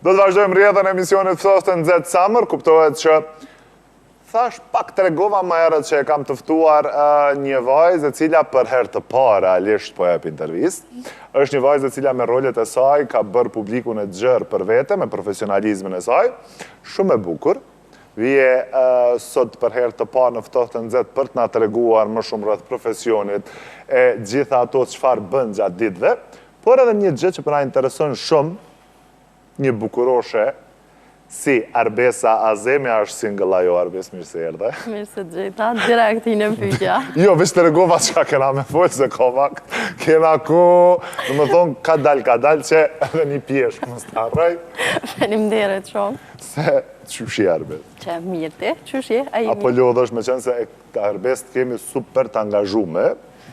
Do të vazhdojmë rrjedhën e emisionit Ftoftën Nxehtë Summer, kuptohet që thash pak tregova më herët që e kam të ftuar një vajzë e cila për herë të parë realisht po jep intervistë. Është një vajzë e cila me rolet e saj ka bërë publikun e gjerë për vete me profesionalizmin e saj, shumë e bukur. Vije sot për herë të parë në Ftoftën Nxehtë për të na treguar më shumë rreth profesionit e gjitha ato çfarë bën gjatë ditëve, por edhe një gjë që po na intereson shumë, një bukuroshe si Arbesa Azemi, është single ajo, Arbes, mirë se erdhe. Mirë se gjeta, direkt i në pyetja. Jo, veç të regova çka kena me folë, se komak, kena ku, në më thonë, ka dal që edhe një pjesh, më staraj. Faleminderit shumë. Se, qyshi Arbes? Që mirë ti, qyshi, a i Apo lodhësh me qenë se Arbes të kemi super të angazhume,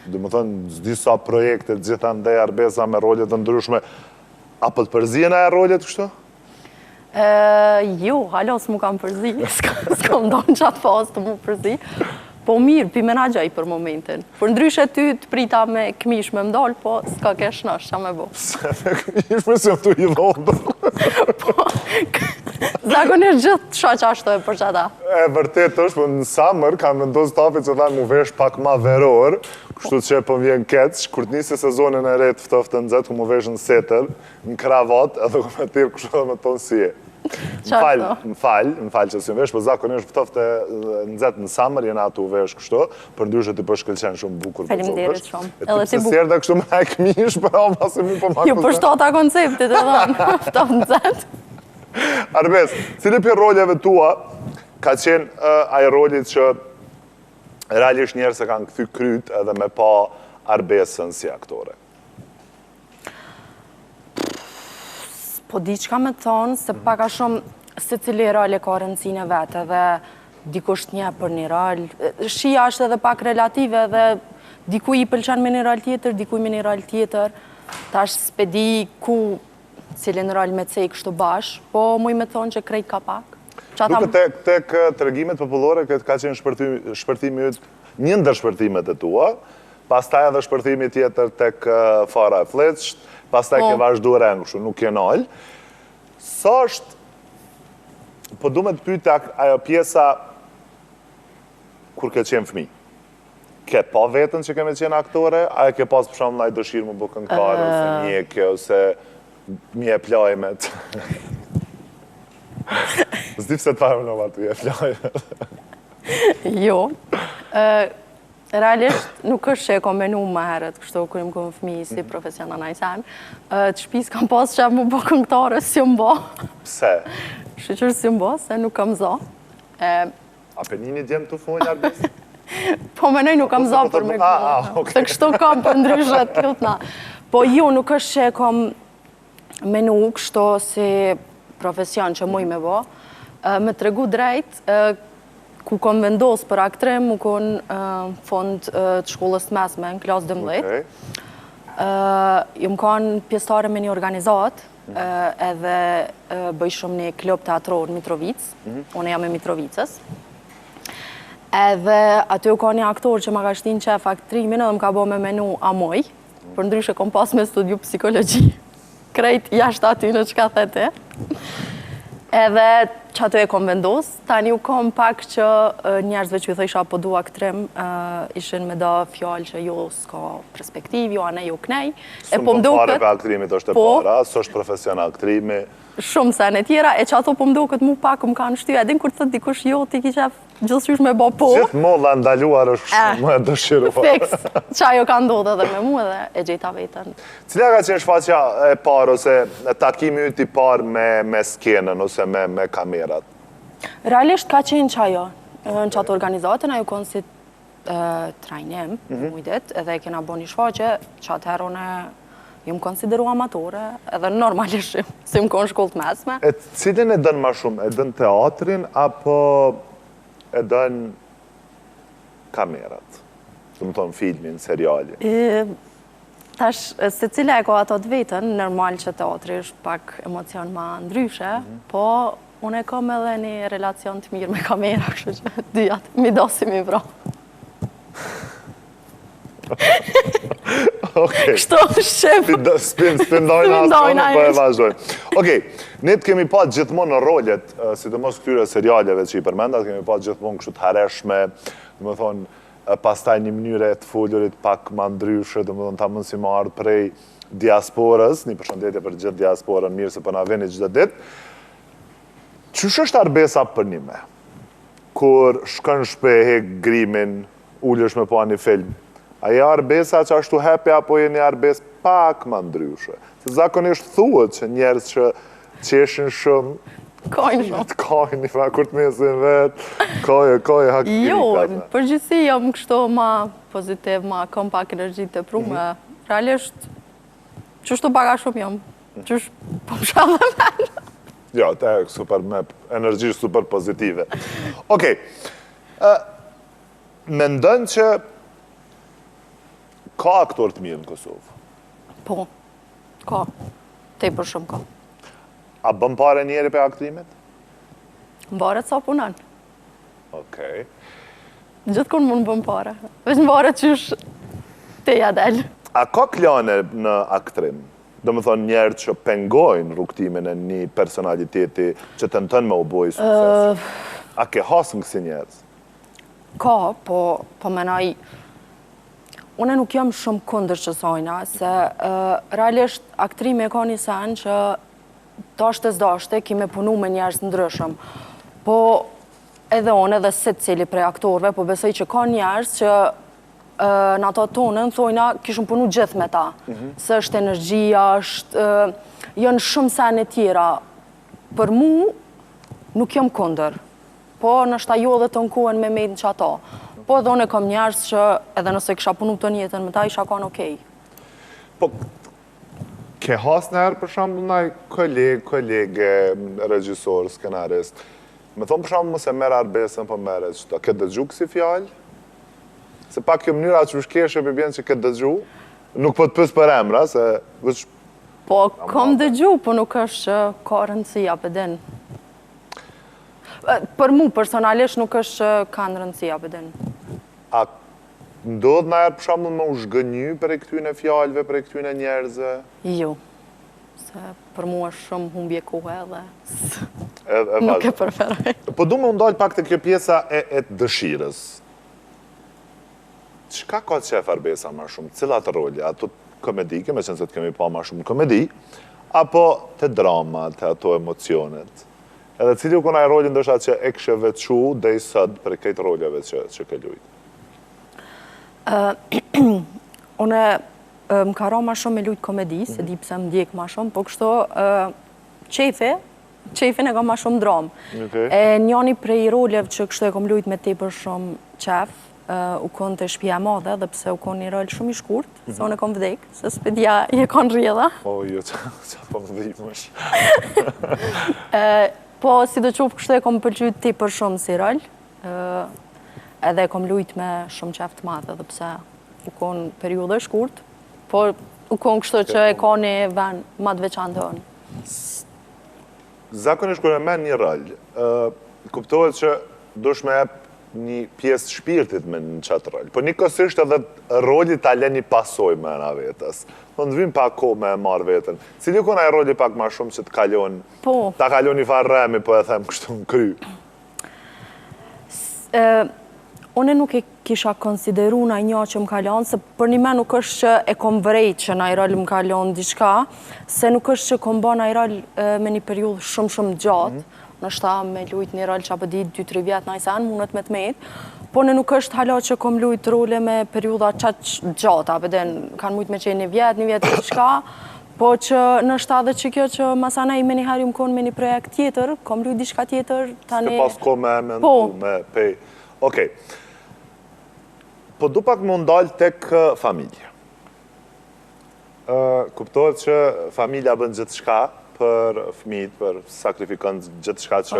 dhe më thonë, disa projekte, gjitha ndaj Arbesa me rolet të ndryshme, apo të përzien e rolet kështu? Jo, halo s'mu kam përzi, s'kam ndonë qatë fazë të mu përzi, po mirë, pi menagjaj për momentin. Për ndryshe ty të prita me këmish me mdolë, po s'ka kesh nësh, qa me bo. Se me këmish me se më tu i dhondo. Po, zakonisht gjithë qa qashtu e për qata. E vërtet është, po në summer kam vendosur tapi që thamë mu vesh pak ma veror, kështu që po vjen keq, kur të nisi sezonin e re të Ftoftën Nxehtë, ku mu vesh në setër, në kravat, edhe ku me tirë kështu dhe me tonë si e. Më falë që si më vesh, po zakonisht Ftoftë Nxehtë në summer jena atu vesh kështu, për ndryshe ti po shkëlqen shumë bukur. Faleminderit shumë. E ti pëse sjerda kështu me e këmish, për a pasi mu po ma Jo, për shtota konceptit e dhanë, Ftoftën Nxehtë. Arbes, cili për roljeve tua ka qenë ai rolit që realisht njerë se kanë këthy kryt edhe me pa Arbesën si aktore? Po di qka me thonë, se paka shumë se cili rol e ka rëndësinë e vetë, dhe dikush një për një rol. Shia është edhe pak relative, dhe dikuj i pëlqen me një rol tjetër, dikuj me një rol tjetër. Ta është spedi ku cilin rol me cej kështu bash, po muj me thonë që krejt ka pak. Nuk tek të regimet popullore, këtë ka qenë shpërtimi jëtë, një ndër shpërtimet e tua, pastaj edhe shpërtimi tjetër tek Fara e Fleqt, pastaj ke vazhduar engushu, nuk je nalë. Sa është, po du me të pyta ajo pjesa kur ke qenë fëmi? Ke pa vetën që keme qenë aktore, a e ke pas për shumë naj dëshirë më bë këngëtare, ose mjekë, ose mje plajmet? Zdi pëse të parëm në aty e plajmet. Jo. Realisht nuk është që e kom menu më herët, kështu kërë më këmë fëmi si profesional në ajsen. Të shpis kam pas që më bë këngëtare si më bë. Pse? Shqyqër si më bë, se nuk kam zë. Apenini djemë të folë, Arbes? Po menoj nuk kam zë për me këmë. Se kështu kam për ndryshet këtëna. Po jo, nuk është që e kom menu kështu si profesion që muj me bë. Me të regu drejt, ku kom vendos për aktrim, mu kon fond të shkollës të mesme, në klasë 12. Ju më kanë pjesëtare me një organizat, edhe bëj shumë një klub teatror Mitrovic, unë jam e Mitrovicës. Edhe aty u ka një aktor që ma ka shtin qef aktrimin, edhe më ka bo me menu Amoj, për ndryshe kom pas me studiu psikologji, krejt jashtë aty në qka thete. Edhe që ato e kom vendos, tani u kom pak që njerëzve që ju thësha po du aktrim, ishin me da fjallë që jo s'ka perspektiv, jo ane jo knej. Shumë për pare për aktrimit është e para, së është profesion aktrimi. Shumë sen e tjera, e që ato po mdo këtë mu pak më kanë shty, edhin kur të thët dikush jo, ti ki qef gjithësysh me bo po. Gjithë molla ndaluar është shumë më e dëshiruar. Fiks, që ajo ka ndodhe dhe me mu edhe e gjejta vetën. Cila ka qenë shfaqja e parë, ose takimi yti parë me skenën, ose me kamerat? Realisht ka qenë që ajo, në qatë organizatën, ajo konë si trajnim, mujdet, edhe e kena bo një shfaqe, që atëherë une ju më konsideru amatore, edhe normalisht si më konë shkollë të mesme. E cilin e dënë ma shumë? E dënë teatrin, apo e dënë kamerat? Të më tonë filmin, seriali? Tash, se cila e ko ato të vetën, normal që teatri është pak emocion ma ndryshe, po unë e kom edhe një relacion të mirë me kamera, kështu që dyjat, mi dosim i vro. Kështu shqip. Spindojnë po e vazhdojnë. Okej, ne të kemi pa gjithmonë në rollet, sidomos këtyre serialeve që i përmendat, kemi pa gjithmonë kështu të hereshme, dhe më thonë, pastaj një mënyre të follurit pak ma ndryshe, dhe më thonë ta mund si marrë prej diasporës, një përshëndetje për gjithë diasporën, mirë se për na veni gjithë ditë. Qysh është arbesa për një me? Kur shkën shpe, hek grimin, ullësh me pa një film, a je arbesa që ashtu hepe, apo je një arbes pak ma ndryshe? Se zakonisht thuhet që njerës që qeshin shumë, Kojnë shumë. Kojnë, kur të mesin vetë, koje, hak kiri Jo, kata. përgjithsi jam kështu ma pozitiv, ma kom pak energji të prume. Realisht, qështu baka shumë jam, qështu po më shadhe me. Jo, te super me energji super pozitive. Okej, mendon që ka aktor të mirë në Kosovë? Po, ka, te për shumë ka. A bën pare njeri për aktrimit? Mbaret sa punan. Okej. Gjithë kur mund bën pare. Veç mbaret qysh te jadel. A ka klane në aktrim? Do më thonë njerë që pengojnë rrugtimin e një personaliteti që të nëtën me u bojë sukses. A ke hasën kësi njerës? Ka, po menaj, une nuk jam shumë kundër që sajna, se realisht aktrimi e ka një sen që dashte kime punu me njerës ndryshëm. Po edhe unë edhe si cili prej aktorve, po besoj që ka njerës që në ato tonën, thojna, kishëm punu gjithë me ta. Se është energjia, janë shumë sene tjera. Për mu, nuk jam kundër. Po, nështë jo dhe të nkuhen me mejtë që ato. Po, edhe unë e kam njerës që edhe nëse kisha punu të njetën me ta, isha kanë okej. Po, ke has njerë për shumë nëj kolege, regjisor, skenarist. Me thonë për shumë mëse merë arbesën për merë qëta. Ke dëgju kësi fjallë? Se pak kjo mënyra që shkeshe për bjenë që këtë dëgju, nuk po të pësë për emra, se... Po, kom dëgju, po nuk është që ka rëndësia për din. Për mu, personalisht, nuk është që kanë rëndësia për din. A ndodhë në erë për shumë më u shgënyu për e këtyne fjallëve, për e këtyne njerëzve? Jo. Se për mu është shumë humbje kohë edhe nuk e preferoj. Po du me ndalë pak të kjo pjesa e dëshirës. Qka ka të qef arbesa ma shumë? Cilat roli? Ato komedike, me qenë se të kemi pa ma shumë komedi, apo të drama, të ato emocionet? Edhe cili u kënaj rolin dësha që e kështë veçu dhe i sëd për këtë roljeve që ke lujt? Une më ka ra ma shumë me lujt komedi, se di pëse më djek ma shumë, po kështu qefin e ka ma shumë dramë. E njani prej roljeve që kështu e kom lujt me te për shumë qef, u konë të shpia madhe, dhe pse u konë një rol shumë i shkurt, se unë e kom vdek, se s'pedia i e konë rrjedha. O, jo, që po më dhimësh. Po, si do qupë kështu e kom pëlqyt ti për shumë si rol, edhe e kom lujt me shumë qef të madhe, dhe pse u konë periudhe shkurt, po u konë kështu që e ka një ven ma të veçantë hënë. Zakonisht kër e men një rol, kuptohet që dush me një pjesë shpirtit me në qatë rol. Po një kësisht edhe roli ta le një pasoj me në vetës. Në të vim pak ko me e marrë vetën. Cili u kona e roli pak ma shumë që të kalon, ta kalon një farë remi, po e them kështu në kry? Une nuk e kisha konsideru në një që më kalon, se për një me nuk është që e kom vrejt që në i rol më kalon diçka, se nuk është që kom ba në i rol me një periud shumë gjatë, nështë ta me lujt një rol që apë ditë 2-3 vjetë në ajsan, mundet me të metë, po në nuk është hala që kom lujt role me periuda qatë gjata, pëden kanë mujt me qenë një vjetë të shka, po që nështë ta dhe që kjo që masana i me një herë ju më konë me një projekt tjetër, kom lujt diçka tjetër, tani... S'ke pas ko me mendu, me pej. Okej. Po du pak më ndalë tek familje. Kuptohet që familja bën gjithë shka, për fëmijët, për sakrifikant gjithë shka që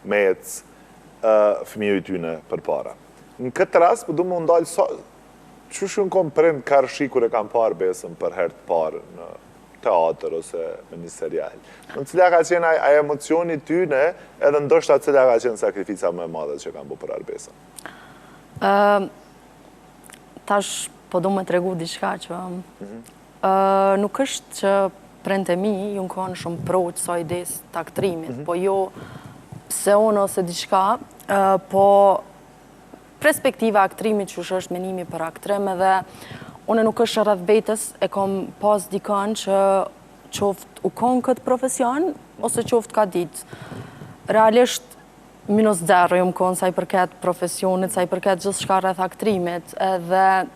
me jetës fëmijë i tyne për para. Në këtë rast, për du më ndalë, që shumë kom prind karshi kur e kam parë besën për herë të parë në teatr ose me një serial. Në cilja ka qenë a emocioni tyne, edhe ndoshta cilja ka qenë sakrifica më e madhe që kam bu për arbesën? Tash, po du me tregu diçka që nuk është që prente mi ju në konë shumë pro qësa ides të aktrimit, po jo pse unë ose diçka, po perspektiva aktrimit që është menimi për aktrim edhe unë nuk është rreth vetës e kom pas dikon që qoftë u konë këtë profesion ose qoftë ka ditë. Realisht -0 ju më konë sa i përket profesionit, sa i përket gjithë shka rreth aktrimit edhe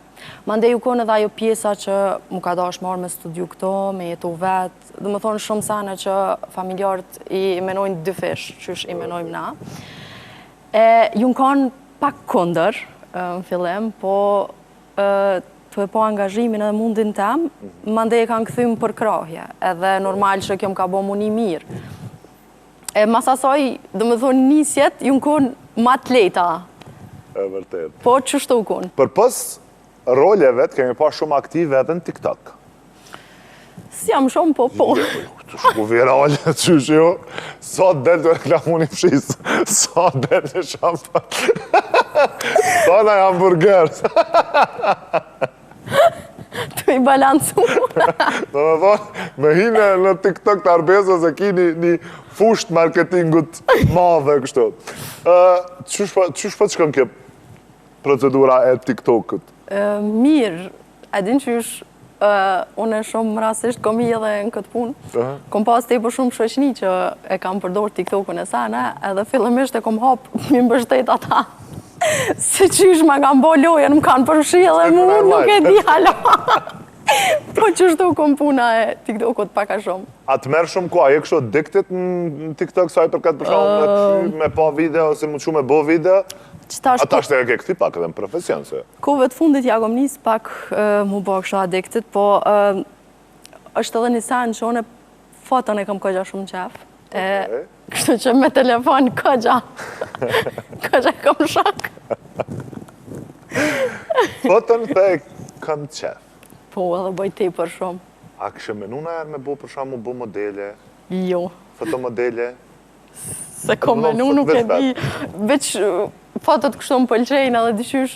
mandej u konë edhe ajo pjesa që mu ka dash marrë me studiu këto, me jetu vetë, dhe më thonë shumë sane që familjarët i menojnë dy fish, qysh i menojmë na. Ju më konë pak kondër në fillim, po të e po angazhimin edhe mundin tem, mandej e kanë këthym për krahje, edhe normal që kjo më ka bo muni mirë. Mas asaj, dhe më thonë nisjet, ju më konë ma të leta. E vërtet. Po, qështu u konë? Për pës roleve të kemi pa shumë aktive edhe në TikTok. Si jam shumë, po. Të shku virale, qysh jo, sa del të reklamuni fshisë, sa del të shampan, sa në hamburger. Të i balancu. Do me thonë, me hine në TikTok të arbesës e ki një fusht marketingut madhe kështu. Qysh po të shkën kjo procedura e TikTokët? Mirë, edin qysh, unë e shumë rasisht kom i edhe në këtë punë. Kom pas të i për shumë shoqni që e kam përdor TikTokën e sana, edhe fillimisht e kom hapë mi mbështet ata. Se qysh ma kam bo lojën, më kanë përshi edhe mu, nuk e di hala. Po qështu kom puna e TikTokut paka shumë. A të merë shumë kua, e kështu addicted në TikTok sa i përket për shumë me pa video, ose më që me bo video? Ata është e ke këti pak edhe në profesion, se? Kove të fundit ja kom njës pak mu bo kështu addicted, po është edhe një sen që one foton e kam këgja shumë qef. Kështu që me telefon këgja kam shak. Foton të e kam qef? Po, edhe bëj te për shumë. A kështë menuna e me bo për shumë bo modele? Jo. Fotomodele? Se kom menu nuk e di. Veç fotot kështu më pëlqejnë edhe dyshysh.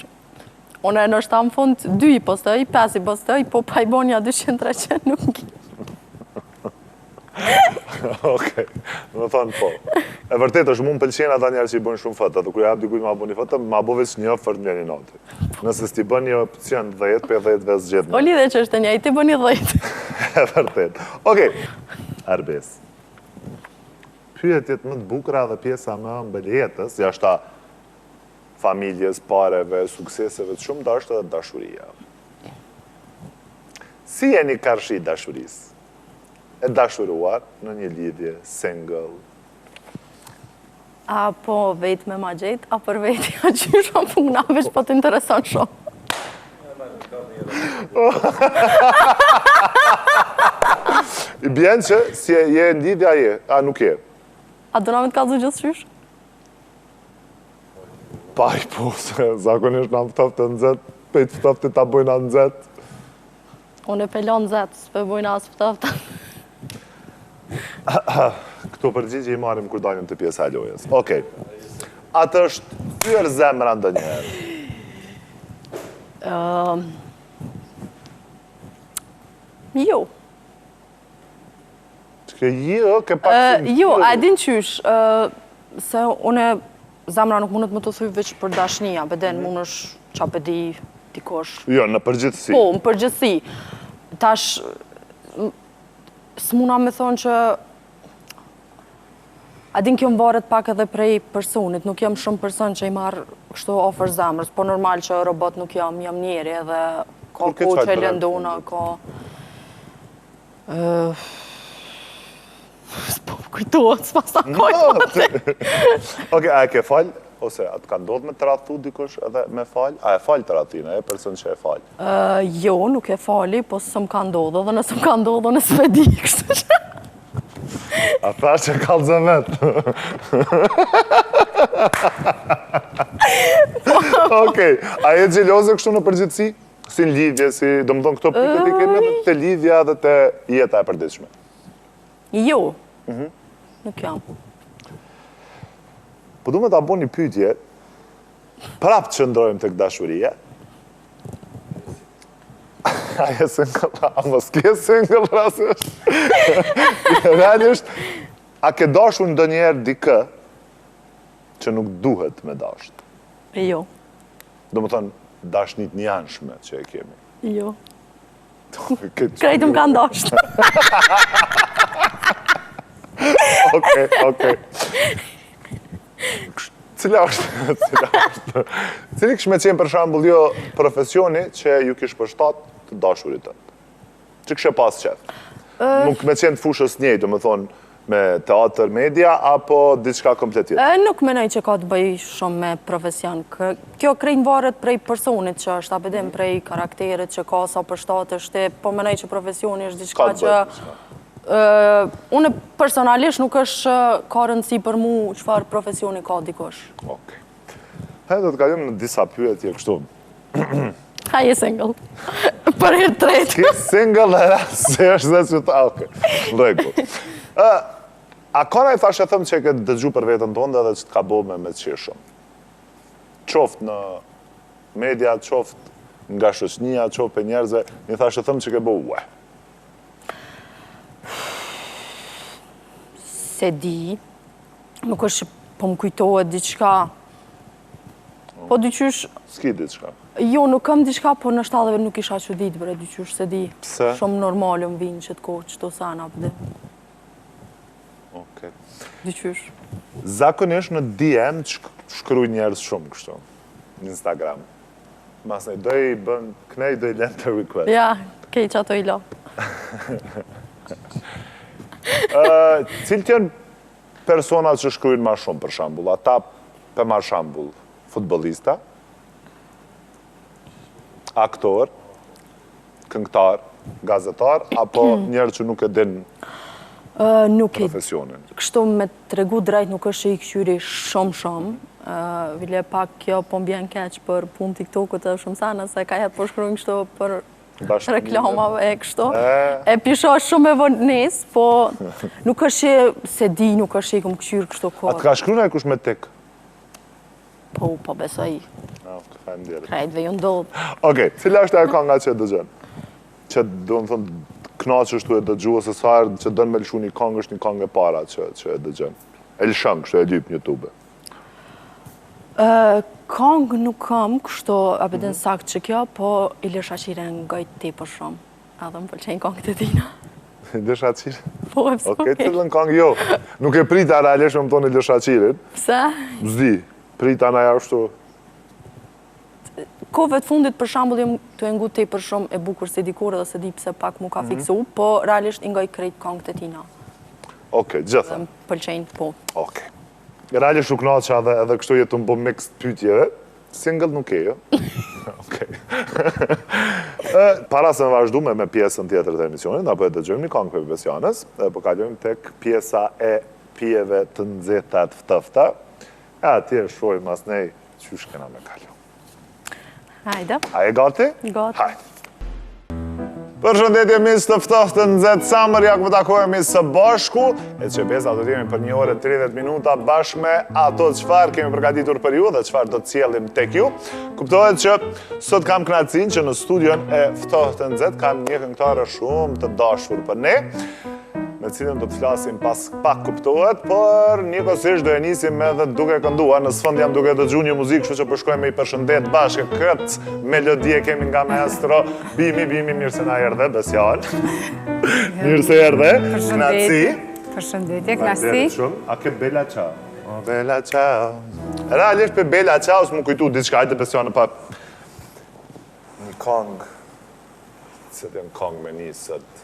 Unë e nështë ta më fund 2 i postoj, 5 i postoj, po pa i bonja 200-300 nuk i. Okej, më thonë po. E vërtet është mu më pëlqenë ata njerë që i bënë shumë foto, dhe kërë jabë dikujt ma bo një foto, ma bo veç një fërt një noti. Nëse s'ti bën një opcion 10, për 10 ves gjithë. O lidhe që është një, i ti bën një 10. E vërtet. Okej, Arbes. Pyetjet më të bukra dhe pjesa më mbëlletës, jashta familjes, pareve, sukseseve të shumë, da është edhe dashuria. Si jeni karshi dashurisë? E dashuruar në një lidhje, single? A po vetë me ma gjetë, a për vetë ja që shumë puna, veç po të intereson shumë. I bjenë që si je në lidhja je, a nuk je? A do na me të kalzu gjithë qysh? Pa i po, se zakonisht në ftoftë të nëzet, pe i të ftoftë të bojna nëzet. Unë e pelon nëzet, s'pe bojna asë ftoftë. Këto përgjigje i marim kur dalim të pjesa e lojës. Okej. Atë është tyër zemra ndë njerë? Jo. Që jo, ke pak si... Jo, a din qysh, se une zemra nuk mundet më të thuj veç për dashnia, beden mund është qa pëdi dikosh. Jo, në përgjithësi. Po, në përgjithësi. Tash, s'muna me thonë që a din kjo më varet pak edhe prej personit, nuk jam shumë person që i marrë kështu ofër zemrës, po normal që robot nuk jam njeri edhe ka ko që e lëndona, ka... S'po kujtuat, s'pa sa kojtë. Oke, a e ke falj? Ose atë ka ndodhë me të rathu dikush edhe me falj? A e falj të rathina, e person që e falj? Jo, nuk e fali, po së më ka ndodhë, dhe nësë më ka ndodhë, nësë me di, kështu që... A thash që kallë zëmet. Okej, a e gjeloze kështu në përgjithësi? Si në lidhje, si do më thonë këto pikët i kemi edhe të lidhja dhe të jeta e përditshme? Jo, nuk jam. Po du me ta bo një pyetje, prapë që ndrojmë të këtë dashurie, A je single? A mos ke single, rasisht? Realisht, a ke dashur ndonjëherë dikë që nuk duhet me dasht? Jo. Do më thonë, dashnit njanshme që e kemi. Jo. Krejtë më kanë dasht. Okej. Cila është? Cili kështë me qenë për shambull jo profesioni që ju kishë përshtat të dashurit tënë? Që kështë pas qef? Nuk me qenë të fushës njëjtë, do më thonë, me teatr, media, apo diçka komplet tjetër? Nuk menoj që ka të bëj shumë me profesion. Kjo krejnë varet prej personit që është, apedim prej karakterit që ka sa përshtat është, po menoj që profesioni është diçka që... Unë personalisht nuk është ka rëndësi për mu çfarë profesioni ka dikush. Okej. Do të kalim në disa pyetje kështu. Ha, je single. Për herë tretë. Ki single e se është dhe që ta, okej. Rregull. A ka i thashe thëmë që e ke dëgju për vetën tonë dhe që të ka bo me të qeshëm? Qoftë në media, qoftë nga shoqënia, qoftë për njerëzve, një thashe thëmë që ke bo ue. Se di, nuk është po më kujtohet diçka. Po dyqysh... S'ki diçka? Jo, nuk kam diçka, po në shtatëve nuk isha që ditë, bre, dyqysh se di. Pse? Shumë normalë më vinë që të kohë që të sana, pëde. Okej. Dyqysh. Zakonisht në DM shkruj njerëz shumë kështu, në Instagram. Masnej, do i bën, knej do i lën të request. Ja, kej që ato i la. Cilë tjenë personat që shkrujnë ma shumë, për shambull? Ata, për ma shambull, futbolista, aktor, këngëtar, gazetar, apo njerë që nuk e din profesionin? Kështu me të regu drejt nuk është që i këqyri shumë. Vile pak kjo po mbjen keq për pun TikTok-ut e shumë sana, se ka jetë po shkrujnë kështu për reklamave e kështu. E pisho shumë e vonis, po nuk është që se di, nuk është që i këmë këqyrë kështu kohë. A të ka shkryna e kush me tik? Po besoj. Krejtve ju ndodhë. Okej, cila është e kanga që e dëgjën? Që do më thëmë, knaqështu e dëgju, ose sarë që dënë me lëshu një kangë është një kangë e para që e dëgjën? E lëshën, kështu e lyp një tube. Kongë nuk kam kështu apetën sakt që kjo, po Ilir Shaqiren ngajt ti për shumë. Edhe më pëlqenjë kongët e tina. Ilir Shaqire? Po, e pësë. Okej, cilën kongë jo. Nuk e prita realisht me më tonë Ilir Shaqirin. Pse? Zdi, prita na ja ashtu. Kove të fundit për shambull jem të engu ti për shumë e bukur si dikur edhe se di pse pak mu ka fiksu, po realisht ingaj krejt kongët e tina. Okej, gjitha. Më pëlqenjë, po. Okej. Realisht nuk naqa edhe kështu jetu më bo mixed pytjeve. Single nuk e, jo? Okej. Para se më vazhdu me pjesën tjetër të emisionit, apo e dëgjojmë një kongë për Besianës, po kalojmë tek pjesa e pijeve të nxehtat ftofta. E atje shojmë mas nej qysh kena me kalu. Hajde. A e gati? Gati. Hajde. Përshëndetje misë të ftoftë të nxehtë samër, ja ku takojemi së bashku, e që beza do t'jemi për 1 orë 30 minuta bashkë me ato çfarë kemi përgatitur për ju dhe çfarë do të sjellim tek ju. Kuptohet që sot kam kënaqësinë që në studion e ftoftë të nxehtë kam një këngëtare shumë të dashur për ne, me cilën do të flasim pas pak kuptohet, por njëkohësisht do e nisim edhe duke kënduar. Në sfond jam duke dëgju një muzikë, kështu që po shkojmë i përshëndet bashkë këtë melodie kemi nga maestro Bimi, mirë se na erdhe, Besian. Mirë se erdhe. Knaci. Përshëndetje, knasi. A ke Bella Ciao? Bella Ciao. Realisht për Bella Ciao s'mu kujtu diçka, hajde Besian pa një kongë, se të jem kongë me nisët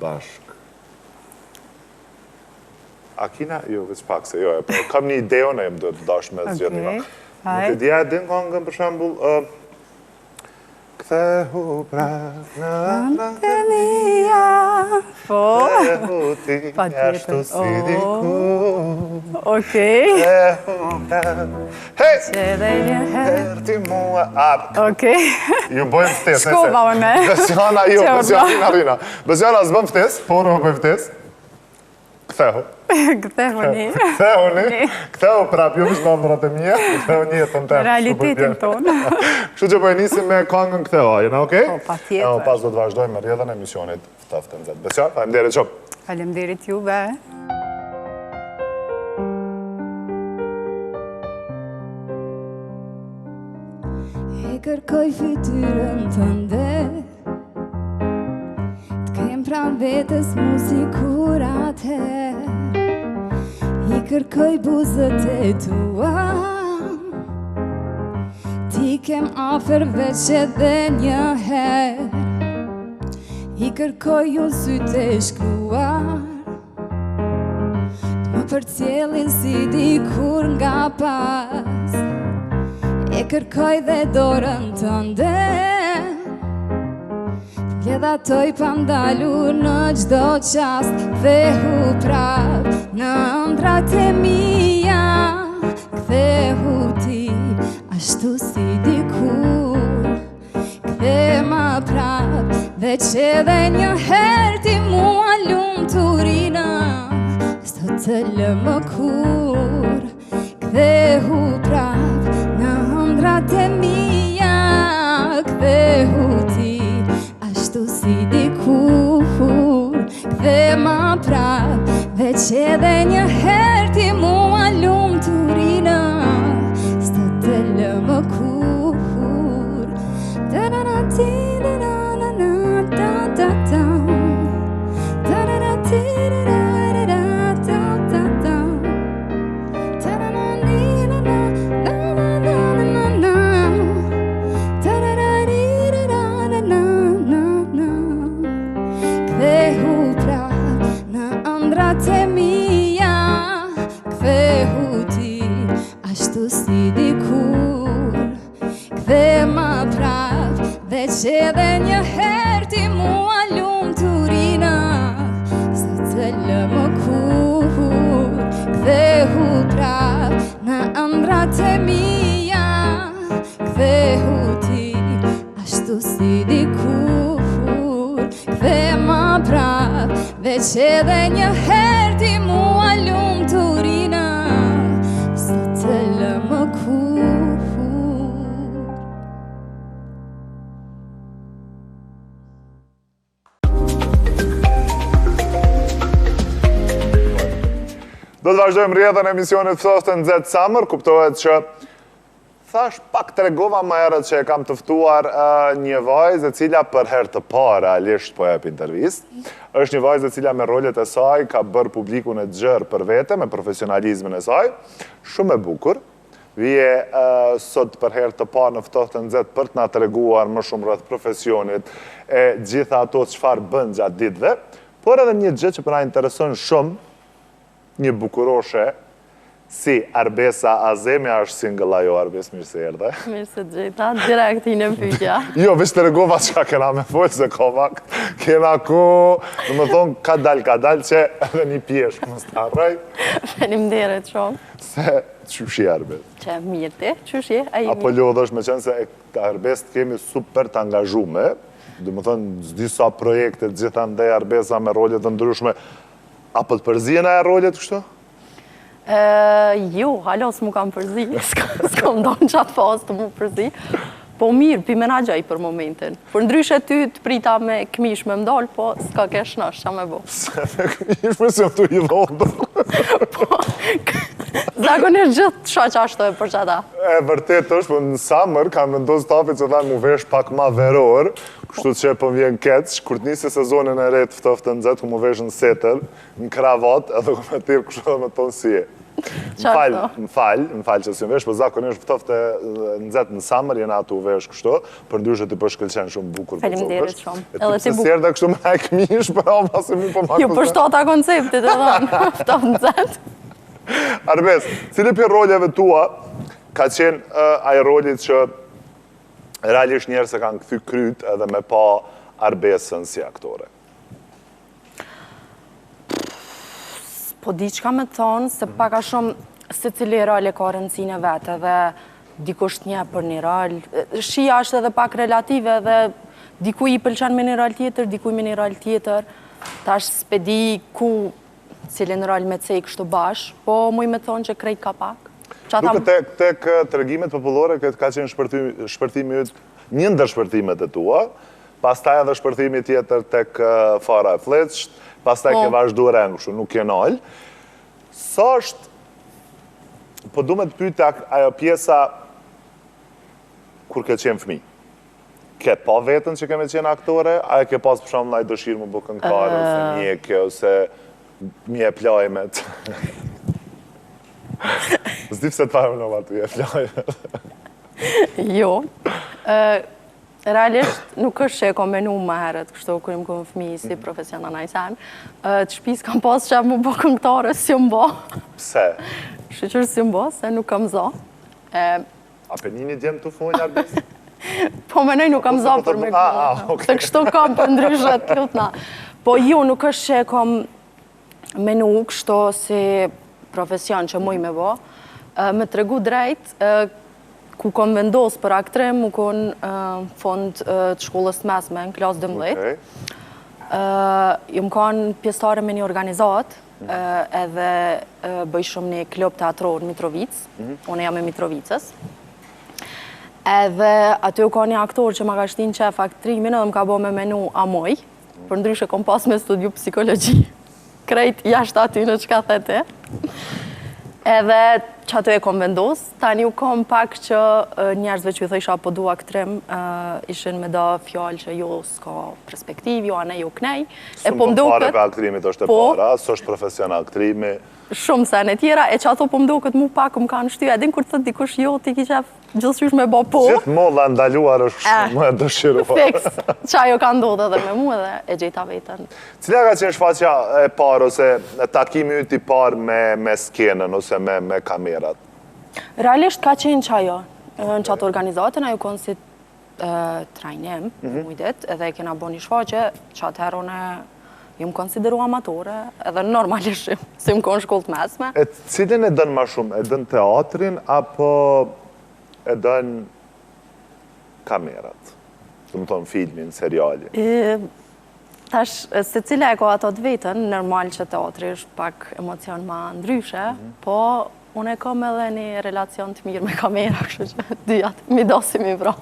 bashkë. A kina? Jo, veç pak se jo, kam një ideo në jem do të dash me zgjët një vakë. Nuk e dja din kongën për shambull, Kthehu prak në të mija, kthehu ti ashtu si diku. Okej. Kthehu prak, hej! Her ti mua ap. Okej. Ju bojmë ftes, Shkova me. Besiana, jo, Besiana rina. Besiana s'bëm ftes, por më bëjmë ftes. Kthehu. Kthehuni. Kthehu prap, jo vishë ëndrat e mija, kthehu një jetën tërë. Realitetin tonë. Kështu që po e nisim me këngën kthehu, jena okej? Po, patjetër. Pas do të vazhdojmë me rrjedhën e emisionit Ftoftë Nxehtë. Besja, faleminderit shumë. Faleminderit juve. E kërkoj fytyrën tënde, t'kem pran vetës mu si kur atëher. I kërkoj buzët e tua, ti kem afer veç edhe një her. I kërkoj unë sytë e shkruar, t'më përcjellin si dikur nga pas. E kërkoj dhe dorën tënde, t'mbledhatoj pa ndalur në gjdo qast. Kthehu prap në ëndrat e mija, kthehu ti ashtu si dikur. Kthema prap, veç edhe një her ti mua lumturina, s'do të lë më kur. Kthehu prap në ëndrat e mija, kthehu ti ashtu si dikur. Kthema prap, veç edhe një her ti mua lumturina, s'do të lë më kur. Veç edhe një her ti mua lumturina, s'do të lë më kur. Kthehu prap në ëndrat e mija, kthehu ti ashtu si dikur. Kthema prap, veç edhe një her ti mua lumturina, s'do të lë më kur. Do të vazhdojmë rrjedhën e emisionit Ftoftë Nxehtë Summer, kuptohet që thash pak tregova më herët që e kam të ftuar një vajzë e cila për herë të parë realisht po jep intervistë. Është një vajzë e cila me rolet e saj ka bërë publikun e gjerë për vete me profesionalizmin e saj, shumë e bukur. Vije sot për herë të parë në Ftoftë Nxehtë për të na treguar më shumë rreth profesionit e gjitha ato çfarë bën gjatë ditëve, por edhe një gjë që po na intereson shumë, një bukuroshe si Arbesa Azemi, është single ajo. Arbes, mirë se erdhe. Mirë se gjeta, direkt i në pyetja. Jo, veç të regova që kena me folë, se komak, kena ku, në më thonë, ka dal që edhe një pjesh, më staraj. Faleminderit shumë. Se, qyshi Arbes? Që mirë ti, qyshi, a i Apo lodhësh me qenë se Arbes të kemi super të angazhume, dhe më thonë, disa projekte, gjitha ndaj Arbesa me rolet të ndryshme. Apo të përzien e rolet kështu? Jo, halo s'mu kam përzi, s'kam ndonë qatë fazë të mu përzi. Po mirë, pi menagjaj për momentin. Për ndryshe ty të prita me këmish me mdall, po s'ka kesh nash, qa me bo. Se me këmish me se më tu i dhondo. Zakonisht gjithë të shaq ashtu e për qata. E vërtet është, po në summer kam vendos tapi që thanë mu vesh pak ma veror, kështu që po vjen keq, kur të nisi sezonin e re të Ftoftë Nxehtë, ku mu vesh në setër, në kravat, edhe ku me tirë kështu dhe me tonë si e. Më falë që si më vesh, po zakonisht Ftoftë Nxehtë në summer jena atu vesh kështu, për ndryshe ti për shkëlqen shumë bukur. Faleminderit shumë. E ti pëse sjerë dhe kështu me e këmish, për a pasi mu po ma Jo, për shtota konceptit e dhanë, Ftoftë Nxehtë. Arbes, cili për roljeve tua ka qenë aj rolit që realisht njerë se kanë këthy kryt edhe me pa Arbesën si aktore? Po di qka me thonë, se paka shumë se cili rol e ka rëndësine vetë, edhe dikush një për një rol. Shia është edhe pak relative, edhe dikuj i pëlqen me një rol tjetër, dikuj me një rol tjetër. Ta është spedi ku cilin rol me cej kështu bash, po muj me thonë që krejt ka pak. Duke tek të regimet popullore, këtë ka qenë shpërtimi ytë, një ndër shpërtimet e tua, pastaj edhe shpërtimi tjetër tek fara e fleqt, pastaj ke vazhduar engushu, nuk je nol. Sa është, po du me të pyte ajo pjesa kur ke qenë fmi? Ke pa vetën që keme qenë aktore, a e ke pas për shumë naj dëshirë më bë këngëtare, ose mjekë, ose mje plajmet? Zdi pse të parë në aty e plajmet. Jo. Realisht nuk është që e kom menu më herët, kështu kër im kom fmi si profesional najsen. Të shpis kam pas që më bë këngëtare si më bë. Pse? Shqyqër si më bë, se nuk kam zë. Apenini djemë të funjë arbis? Po menoj nuk kam zë për me këllë. Se kështu kam për ndryshet kiltna. Po ju nuk është që e kom menu kështu si profesion që muj me bë. Me të regu drejt, ku kom vendos për aktrim, mu kon fond të shkollës të mesme, në klasë 12. Ju më kanë pjesëtare me një organizat, edhe bëj shumë një klub teatror në Mitrovic, unë jam e Mitrovicës. Edhe aty u ka një aktor që ma ka shtin qef aktrimin edhe më ka bo me menu Amoj, për ndryshe kom pas me studiu psikologji, krejt jashtë aty në që ka thete. Edhe që aty e kom vendos, tani u kom pak që njerëzve që ju thësha po du aktrim, ishin me da fjallë që jo s'ka perspektiv, jo ane jo knej. Shumë për pare për aktrimit është e para, së është profesion aktrimi. Shumë sen e tjera, e që ato po mdo këtë mu pak më kanë shty, edhin kur të thët dikush jo, ti ki qef gjithësysh me bo po. Gjithë molla ndaluar është shumë më dëshiruar. Fiks, që ajo ka ndodhe dhe me mu edhe e gjejta vetën. Cila ka qenë shfaqja e parë, ose takimi yti parë me skenën, ose me kamerat? Realisht ka qenë që ajo, në qatë organizatën, ajo konë si trajnim, mujdet, edhe e kena bo një shfaqe, që atëherë une ju më konsideru amatore, edhe normalisht si më konë shkollë të mesme. E cilin e dënë ma shumë? E dënë teatrin, apo e dënë kamerat? Të më thonë filmin, seriali? Tash, se cila e ko ato të vetën, normal që teatri është pak emocion ma ndryshe, po unë e kom edhe një relacion të mirë me kamera, kështu që dyjat, mi dosim i vro.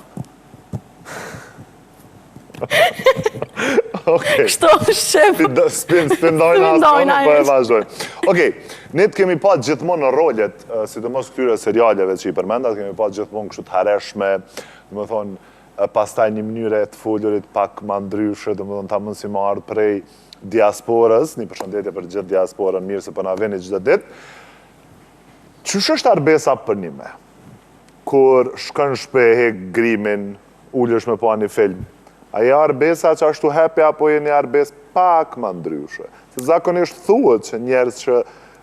Kështu është shep. Spindojnë asë, po e vazhdojnë. Okej, ne të kemi pa gjithmonë në rollet, si të mos këtyre serialeve që i përmendat, kemi pa gjithmonë kështu të hereshme, dhe më thonë, pastaj një mënyre të follurit pak ma ndryshe, dhe më thonë ta mund si ma ardhë prej diasporës, një përshëndetje për gjithë diasporën, mirë se për na veni gjithë ditë. Qësh është arbesa për një me? Kur shkën shpehe, grimin, ullësh me pa një film, a je arbesa që ashtu hepe, apo je një arbes pak ma ndryshe? Se zakonisht thuët që njerës që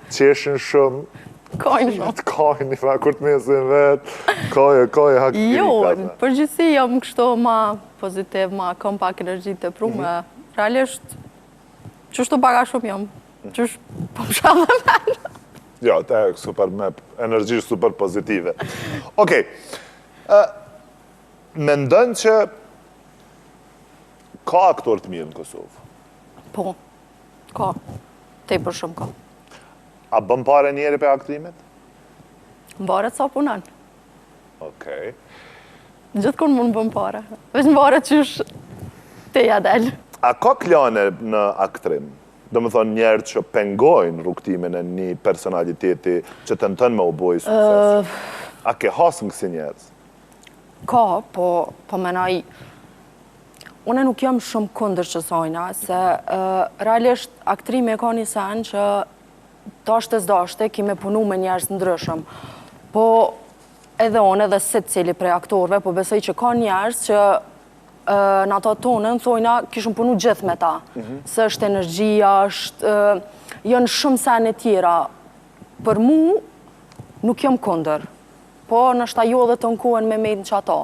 qeshin shumë, Kojnë shumë. Kojnë një kur të mesin vetë, koje, hak kiri Jo, kata. përgjithsi jam kështu ma pozitiv, ma kom pak energji të prume. Realisht, qështu baka shumë jam, qështu po më shadhe me. Jo, te super me energji super pozitive. Okej, mendon që ka aktor të mirë në Kosovë? Po, ka, te për shumë ka. A bëm pare njeri për aktrimit? Mbaret sa punan. Okej. Gjithë kun mund bëm pare. Veç mbaret qysh te jadel. A ka klane në aktrim? Do më thonë njerë që pengojnë rrugtimin e një personaliteti që të nëtën me u bojë sukses? A ke hasën kësi njerës? Ka, po menaj, une nuk jam shumë kundër që sajna, se realisht aktrimi e ka një sen që dashte, kime punu me njerës ndryshëm. Po edhe unë edhe se cili prej aktorve, po besoj që ka njerës që në ato tonën, thojna, kishëm punu gjithë me ta. Se është energjia, jënë shumë sene tjera. Për mu, nuk jam kundër. Po nështë ajo dhe të nkuhen me mejtë që ato.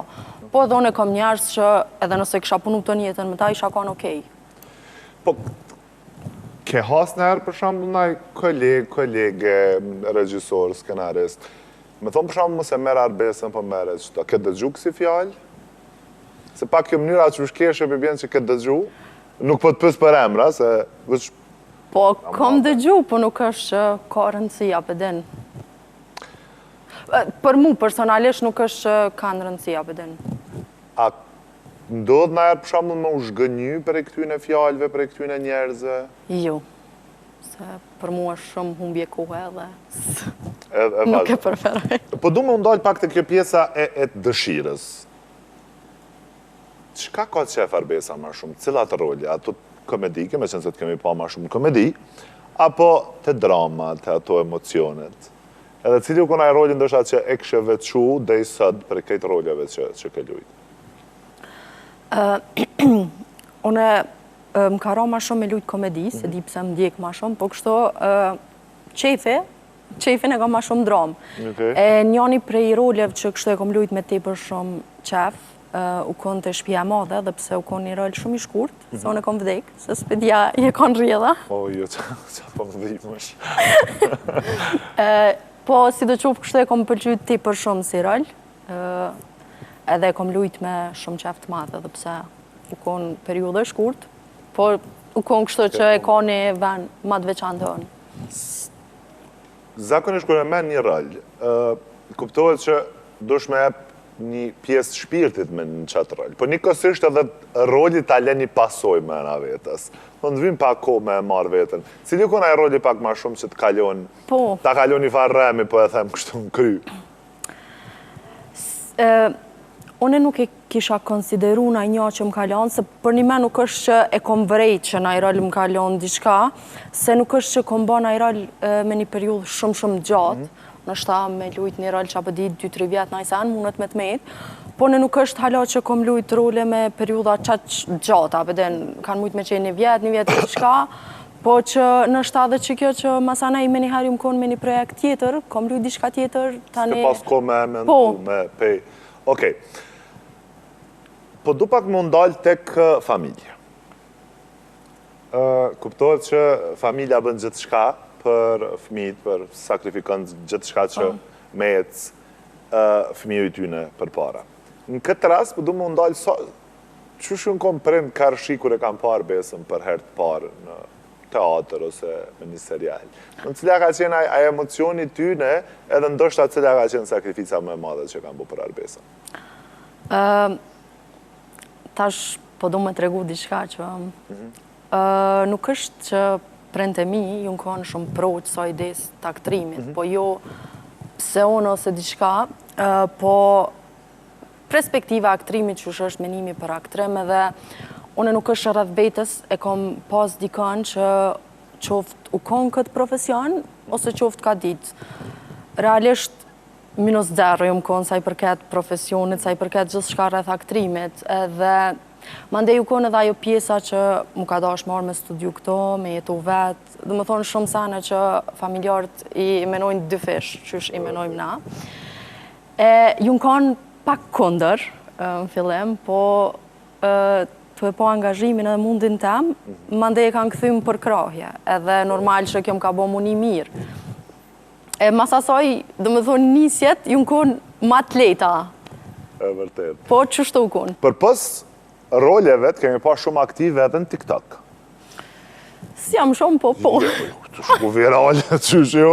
Po edhe unë e kam njerës që edhe nëse kisha punu të njetën me ta, isha kanë okej. Po, ke has në herë për shumë nëj kolege, regjisor, skenarist. Me thonë për shumë mëse merë arbesën për mere qëta. Ke dëgju kësi fjallë? Se pak kjo mënyra që shkeshe për bjenë që ke dëgju. Nuk po të pës për emra, se Po, kom dëgju, po nuk është që ka rëndësia për din. Për mu, personalisht, nuk është që kanë rëndësia për din. A ndodhë na erë për shumë më u zhgënyu për e këtyne fjallëve, për e këtyne njerëzve? Jo. Se për mu është shumë humbje kohë edhe E nuk e preferoj. Po du me ndalë pak të kjo pjesa e të dëshirës. Qka ka të qef Arbesa ma shumë? Cilat rolje? Ato komedike, me qenë se të kemi pa ma shumë komedi, apo të drama, të ato emocionet? Edhe cili u kona e rolin dësha që e kështë veçu dhe i sëd për këtë roljeve që ke lujt? Une më ka ra ma shumë me lujt komedi, se di pëse më djek ma shumë, po kështu qefin e ka ma shumë dramë. E njani prej roljeve që kështu e kom lujt me te për shumë qef, u konë të shpia madhe, dhe pse u konë një rol shumë i shkurt, se unë e kom vdek, se s'pedia i e konë rrjedha. O, jo, që po më dhimësh. Po, si do qofë kështu e kom pëlqyt ti për shumë si rol, edhe e kom lujt me shumë qef të madhe, dhe pse u konë periudhe shkurt, po u konë kështu që e ka një ven ma të veçantë hënë. Zakonisht kër e men një rol, kuptohet që dush me ep një pjesë shpirtit me në qatë rol, po një kësisht edhe roli ta le një pasoj me në vetës. Në të vim pak ko me e marrë vetën. Cili u kona e roli pak ma shumë që të kalon, ta kalon një farë remi, po e them kështu në kry? Une nuk e kisha konsideru na një që më kalon, se për një me nuk është që e kom vrejt që na i rol më kalon diçka, se nuk është që kom ba na i rol me një periud shumë gjatë, nështë ta me lujt një rol që apë ditë 2-3 vjetë na i sen, mundet me të metë, po në nuk është hala që kom lujt role me periuda qatë gjatë, apë den kanë mujt me qenë një vjetë diçka, po që nështë ta dhe që kjo që masana i me një herë ju më konë me një projekt tjetër, kom lujt diçka tjetër, tani... S'ke pas ko me mendu, me pej. Okej. Po du pak më ndalë tek familje. Kuptohet që familja bën gjithë shka për fëmijët, për sakrifikën gjithë shka që me jetës fëmijë i tyne për para. Në këtë rast, po du më ndalë, që shumë kom prind karshi kur e kam parë Besën për herë të parë në teatr ose me një serial. Në cilja ka qenë a emocioni tyne, edhe ndoshta cilja ka qenë sakrifica më e madhe që kam bu për Arbesën? Tash, po du me të regu diçka që... Nuk është që prente mi, ju në konë shumë pro qësa ides të aktrimit, po jo pse unë ose diçka, po perspektiva aktrimit që është menimi për aktrim, edhe unë nuk është rrëth vetës, e kom pas dikën që qoftë u konë këtë profesion, ose qoftë ka ditë. Realisht, -0 ju më konë sa i përket profesionit, sa i përket gjithë shka rrëth aktrimit, edhe mandej u konë edhe ajo pjesa që mu ka dash marrë me studiu këto, me jetu vetë, dhe më thonë shumë sane që familjarët i menojnë dy fish, qysh i menojmë na. Ju më konë pak kondër, në fillim, po të e po angazhimin edhe mundin tem, mandej e kanë këthymë për krahje, edhe normal që kjo më ka bo mu një mirë. Mas asaj, dhe më thonë nisjet, ju më konë ma të leta. E vërtet. Po, qështu u konë? Për pës roljeve të kemi pa shumë aktive edhe në TikTok. Si jam shumë, po. Të shku virale, qysh jo,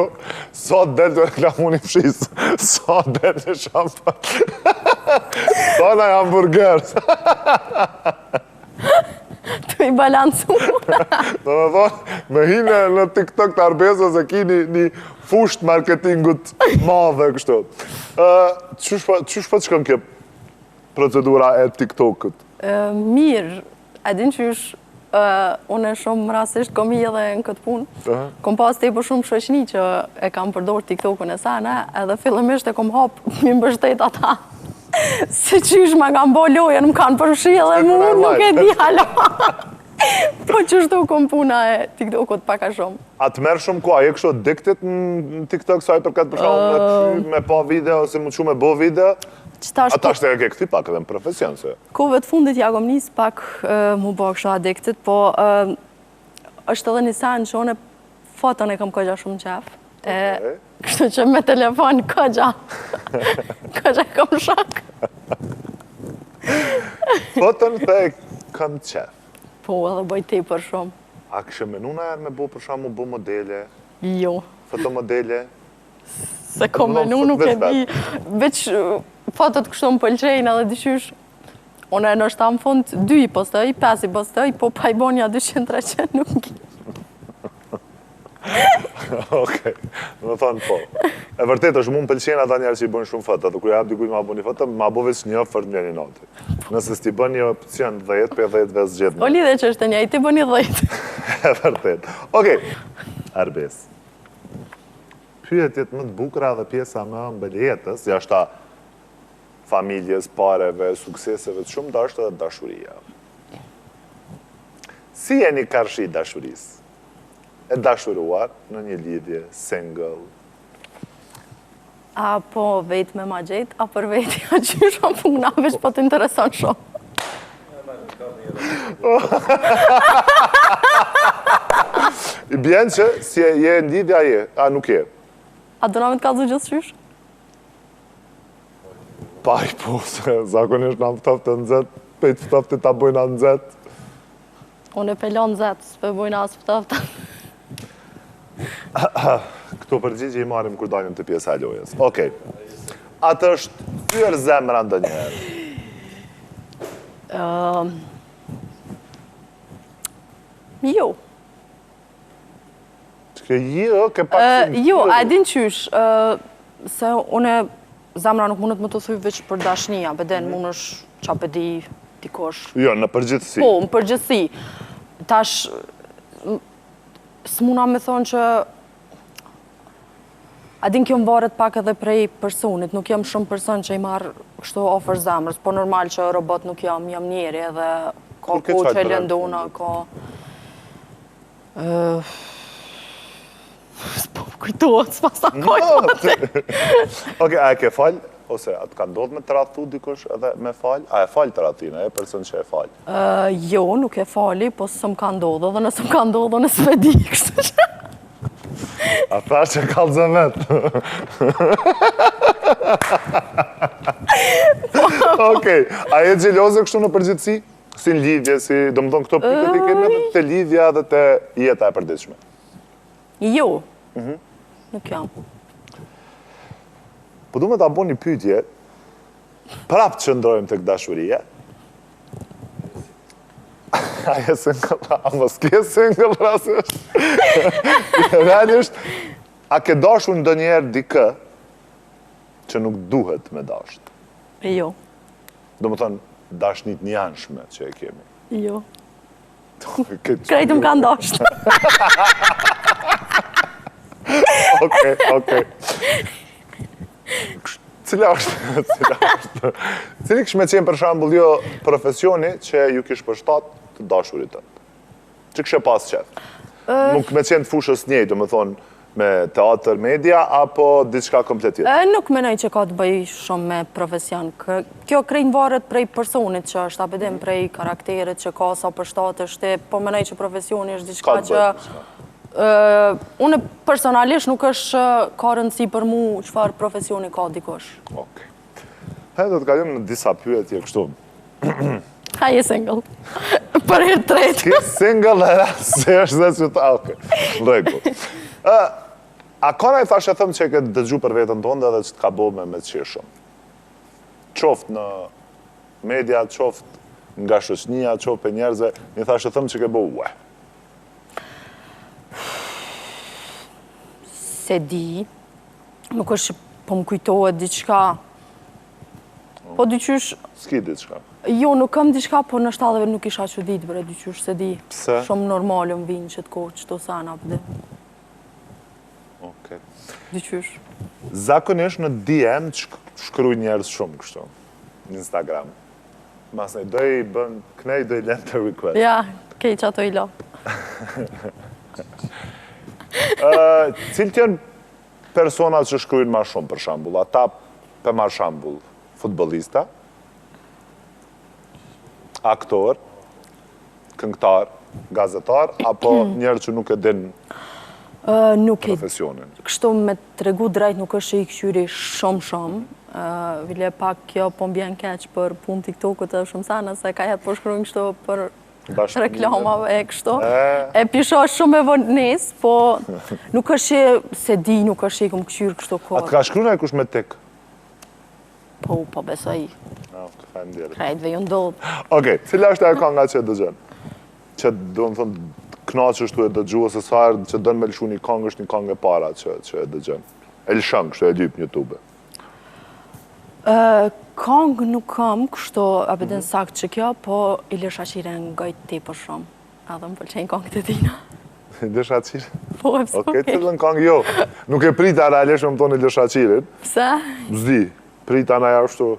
sa del të reklamu një fshisë, sa del një shampan, sa në hamburger. Të i balancu. Në me thonë, me hine në TikTok të Arbesës e ki një fusht marketingut madhe kështu. Qysh po të shkën kjo procedura e TikTokët? Mirë, edhin qysh, unë e shumë rasisht kom i edhe në këtë punë. Kom pas të i për shumë shoqni që e kam përdor TikTokën e sana, edhe fillimisht e kom hapë mi mbështet ata. Se qysh ma kam bo lojen, më kanë përshi edhe mu, nuk e di hala. Po qështu kom puna e TikTokët paka shumë. A të merë shumë kua, e kështu addicted në TikTok sa i përket për shumë me pa video, ose më që me bo video? Ata shte e ke këti pak edhe në profesion, se? Kove të fundit ja kom njës pak mu bo kështu addicted, po është edhe një sen që one foton e kam këgja shumë qef. Kështu që me telefon këgja kam shak. Foton të e kam qef? Po, edhe bëj te për shumë. A kështë menu në erë me bo për shamu bo modele, Jo. fotomodele? Se ko menu nuk e di. Veç fotot kështu më pëlqejnë edhe dyqysh. Unë e nështë ta më fund 2 i postoj, 5 i postoj, po pa i bonja 200-300 nuk i. Okej, më thonë po. E vërtet është mu më pëlqenë ata njerë që i bënë shumë foto, dhe kur jap dikuj ma bo një foto, ma bo veç një fërt një një noti. Nëse s'ti bën një opcion 10, për 10 ves gjithë. O lidhe që është e njëjtë, ti bëni 10. E vërtet. Okej, Arbes. Pyetjet më të bukura dhe pjesa më mbëljetës, jashta familjes, pareve, sukseseve të shumë, da është edhe dashuria. Si jeni karshi dashurisë? E dashuruar në një lidhje, single? A po vetë me ma gjetë, a për vetë ja qysh o puna, veç po të intereson shumë. I bjen që si je në lidhja je, a nuk je? A do na me të kalzu gjithë qysh? Pa i po, se zakonisht në ftoftë të nëzet, pe i të ftoftë të bojnë në nëzet. Unë e pelon zetë, s'pe bojnë asë pëtëftë. Këto përgjigje i marim kur dalim të pjesa e lojës. Okej. Atë është fyer zemra ndonjëherë? Jo. Që jo, ke pak si... Jo, a din qysh, se une zemra nuk mundet më të thuj veç për dashnia, beden mund është qa pëdi dikosh. Jo, në përgjithësi. Po, në përgjithësi. Tash, s'muna me thonë që a din kjo më varet pak edhe prej personit, nuk jam shumë person që i marrë kështu ofër zemrës, po normal që robot nuk jam njeri edhe ka ko që e lëndona, ka... S'po kujtuat, s'pas ta kojtë. Oke, a e ke falj? Ose a të ka ndodhë me të rathu dikush edhe me falj? A e falj të rathina, e person që e falj? Jo, nuk e fali, po së më ka ndodhë, dhe nësë më ka ndodhë, nësë me di, kështu që... A thash që kalë vetë. Okej, a e gjeloze kështu në përgjithësi? Si në lidhje, si do më thonë këto pikët i kemi edhe të lidhja dhe të jeta e përditshme? Jo, nuk jam. Po du me ta bo një pyetje, prapë që ndrojmë të këdashurie. A je single, a mos ke single, rasisht? Realisht, a ke dashur ndonjëherë dikë që nuk duhet me dasht? Jo. Do më thonë, dashnit njanshme që e kemi. Jo. Krejtë më ka ndasht. Okej. Cila është? Cili kështë me qenë për shambull jo profesioni që ju kishë përshtat të dashurit të? Që kështë e pas qef? Nuk me qenë të fushës njej, do më thonë, me teatr, media, apo diçka komplet tjetër? Nuk menoj që ka të bëj shumë me profesion. Kjo krejnë varet prej personit që është, apedim prej karakterit që ka sa përshtat është, po menoj që profesioni është diçka që... Unë personalisht nuk është ka rëndësi për mu qëfar profesioni ka dikosh. Okej. Do të kalim në disa pyetje kështu. Ha, je single. Për herë tretë. Ki single e rasë, se është dhe që ta, okej. Regu. A kona i thashe thëmë që e këtë dëgju për vetën tonë dhe që të ka bo me të qishëm? Qoftë në media, qoftë nga shoqënia, qoftë për njerëzve, një thashe thëmë që ke bo ue. Se di, nuk është po më kujtohet diçka. Po dyqysh... S'ki diçka? Jo, nuk kam diçka, po në shtadheve nuk isha që ditë, bre, dyqysh se di. Pse? Shumë normalë më vinë që të kohë që të sana, pëde. Okej. Dyqysh. Zakonisht në DM shkruj njerëz shumë kështu, në Instagram. Mas ne doj bën, knej doj lend të request. Ja, kej që ato i la. Cilë tjenë personat që shkrujnë ma shumë, për shambull? Ata, për ma shambull, futbolista, aktor, këngëtar, gazetar, apo njerë që nuk e din profesionin? Kështu me të regu drejt nuk është i këqyri shumë. Vile pak kjo po mbjen keq për pun TikTok-ut e shumë sana, se ka jetë po shkrujnë kështu për reklamave e kështu. E pisha shumë e vonis, po nuk është se di, nuk është që i këmë këqyrë kështu A kohë. të ka shkruar kush me tik? Po besoj, krejtve ju ndodhë. Okej, cila është ajo kënga që e dëgjon? Që do më thonë knaqështu e dëgju, ose sa herë që dënë me lëshu një këngë është një këngë e para që e dëgjon. E lëshën kështu e lyp në YouTube. Këngë nuk kam kështu abedin sakt që kjo, po Ilir Shaqiren ngajt ti për shumë. Edhe më pëlqenjë këngët e tina. Ilir Shaqir? Po, e pësë. Okej, cilën këngë jo. Nuk e prita realisht me më tonë Ilir Shaqirin. Pse? Zdi, prita na jashtu.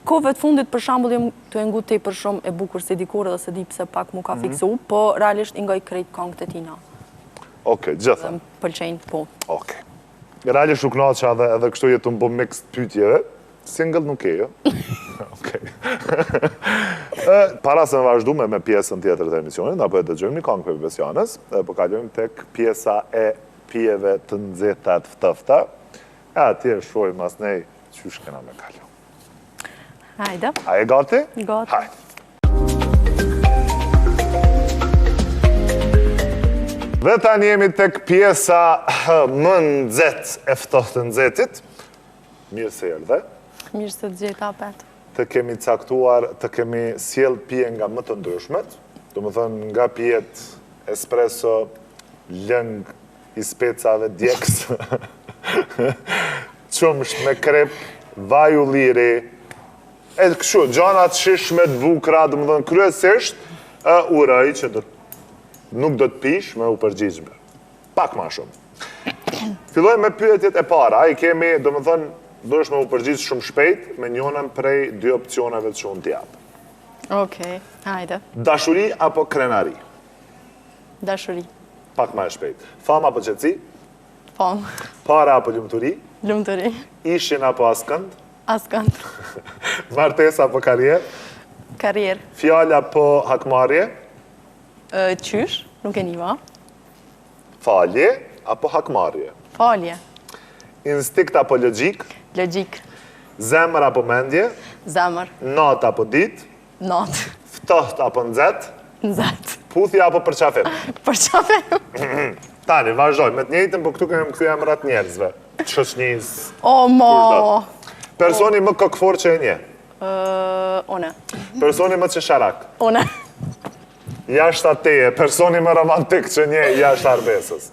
Kove të fundit për shambull jem të engu ti për shumë e bukur si dikur edhe se di pse pak mu ka fiksu, po realisht i ngaj krejt këngët e tina. Okej, gjitha. Më pëlqenjë, po. Okej. Realisht u knaqa edhe kështu jetu më bo mixed pytjeve. Single nuk e, jo? Okej. Para se më vazhdu me pjesën tjetër të emisionit, apo e dëgjojmë një këngë për Besianës, po kalojmë tek pjesa e pijeve të nxehtat ftofta. E atje shojmë mas nej qysh kena me kalu. Hajde. A e gati? Gati. Hajde. Dhe tani jemi tek pjesa më nxehtë e ftohtë të nxehtit. Mirë se erdhe. Mirë se të gjitha apet. Të kemi caktuar, të kemi sjell pije nga më të ndryshmet, do më thënë nga pijet espresso, lëng, i specave, djeks, qumsht me krep, vaj ulliri, e kështu, gjanat shishme të bukra, do më thënë kryesisht, uraj që nuk do të pish me u përgjigjme. Pak ma shumë. Fillojmë me pyetjet e para, i kemi, do më thënë, do është me u përgjithë shumë shpejt, me njënën prej dy opcioneve që unë t'japë. Okej, hajde. Dashuri apo krenari? Dashuri. Pak ma e shpejt. Fam apo qetësi? Fam. Para apo lumëturi? Lumëturi. Ishin apo askënd? Askënd. Martes apo karrier? Karrier. Fjall apo hakmarje? Qysh, nuk e njëva. Falje apo hakmarje? Falje. Instinkt apo logjik? Logjik. Zemër apo mendje? Zemër. Nat apo dit? Not. Ftoht apo nxet? Nxet. Puthja apo përqafim? Përqafim. Tani, vazhdoj, me të njëjtën, po këtu kemi këthy emrat njerëzve. Shoqnis. O, mo. Personi më kokfor që e nje? One. Personi më qesharak? One. Jashtë ateje, personi më romantik që nje jashtë arbesës?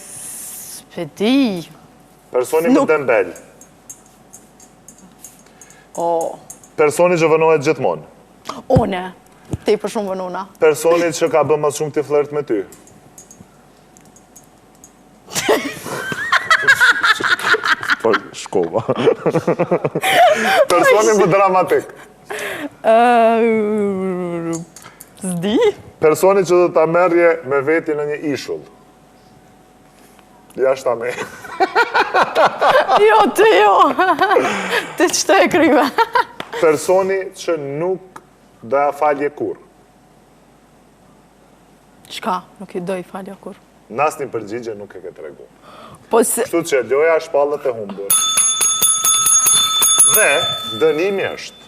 S'pedi. Personi më dembel? O. Personi që vënohet gjithmonë? One. Te për shumë vënona. Personi që ka bë më shumë të flirt me ty? Po, shkova. Personi më dramatik? Zdi? Personi që do ta merrje me veti në një ishull? Jashtë me. Jo, të jo. Të qëtë e kryve. Personi që nuk do ja falje kur? Qka? Nuk i doj falja kur. Nas një përgjigje nuk e ke tregu. Po se... Kështu që loja shpallët e humbur. Dhe dënimi është.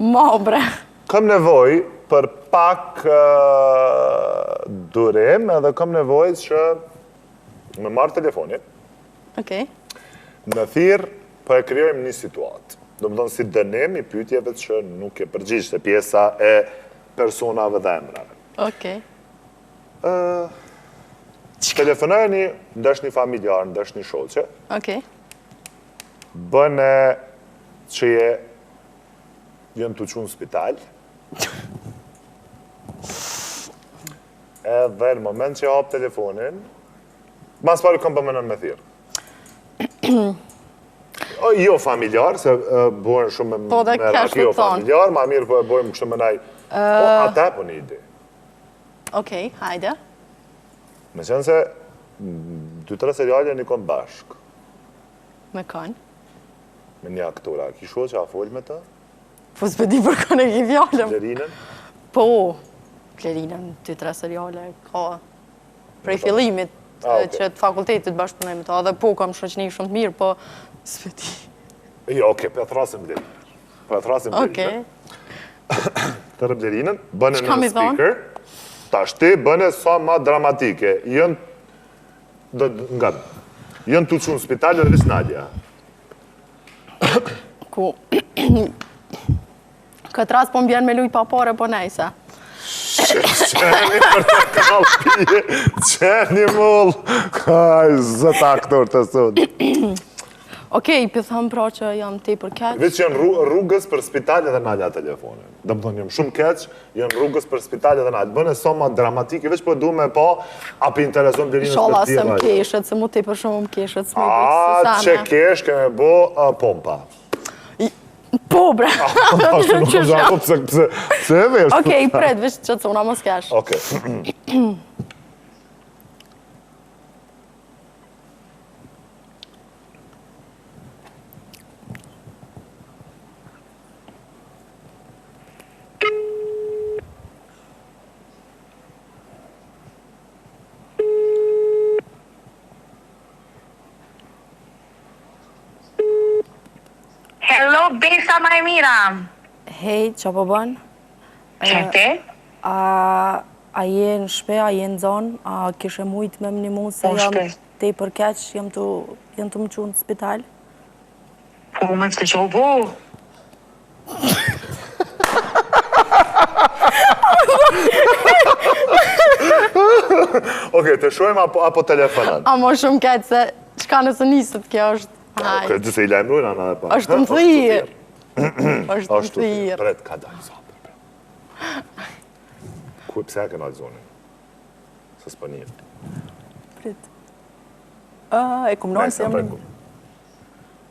Ma, bre. Kam nevoj për pak durim edhe kam nevoj që me marrë telefonit. Okej. Në thirë, po e kryojmë një situatë. Do më tonë si dënim i pyetjeve që nuk e përgjishte pjesa e personave dhe emrave. Okej. Telefonojni, ndash një familjar, ndash një shoqe, Okej. bëne që jenë të qunë spital, edhe në moment që hapë telefonin, mas pari kom përmenën me thirë. Jo familjar, se bojnë shumë Po, dhe me kesh raki jo të thonë. familjar, ma mirë po e bojnë kështë me naj. Po, ata po një ide. Okej, hajde. Me qenë se 2-3 seriale një kom bashkë, Me kanë. me një aktora. Kisho që a folë me të? Po s'pedi për kanë e ki fjallëm. Lerinën? Po, Klerinën, 2-3 seriale, ka prej fillimit okej. që të fakultetit bashkëpunoj me ta, dhe po kam shoqni shumë të mirë, po s'pedi. Jo, oke, për e thrasim dhe. Për e thrasim dhe. Okej. të Blerinën, bëne Çka në mi thonë? speaker, tash ti bëne sa ma dramatike, jënë të që në spital dhe veç Nadja. Ku... Këtë rast po m'bjen me lujt pa pare, po nejse. Qeni për të kalpije, qeni mull, kaj, zët aktor të sot. Okej, për thëmë pra që jam ti për keq. Veç janë rrugës për spitalet dhe Nadja telefonin. Dhe më thonë, jam shumë keq, janë rrugës për spitalet dhe Nadja. Bëne sa ma dramatike, veç po du me pa, api intereson Berinës për Sholla tjera. se më keshet, se mu ti për shumë më keshet, s'me A, bëjtë që kesh keme bo pompa. Po, bre! Pse e vesh? Okej, pret, veç që të una mos kesh. Okej. Hello, Besa ma e mira. Hej, që po bën? Që te? A je në shpe, a je në zonë, a kishe mujt me më një mund se jam te për keq, jam të më qunë në spital? Po, me të që po. Okej, të shojmë apo telefonat? A mo shumë keq se qka nësë nisët kjo është... Okej, të se i lajmërujnë anë dhe pa. është më thirë. është më thirë. Pret, ka dalë zapër. Kuj pëse e ke nalë zonin? Se s'po njërë. Prit. E kumë nojnë se jam një...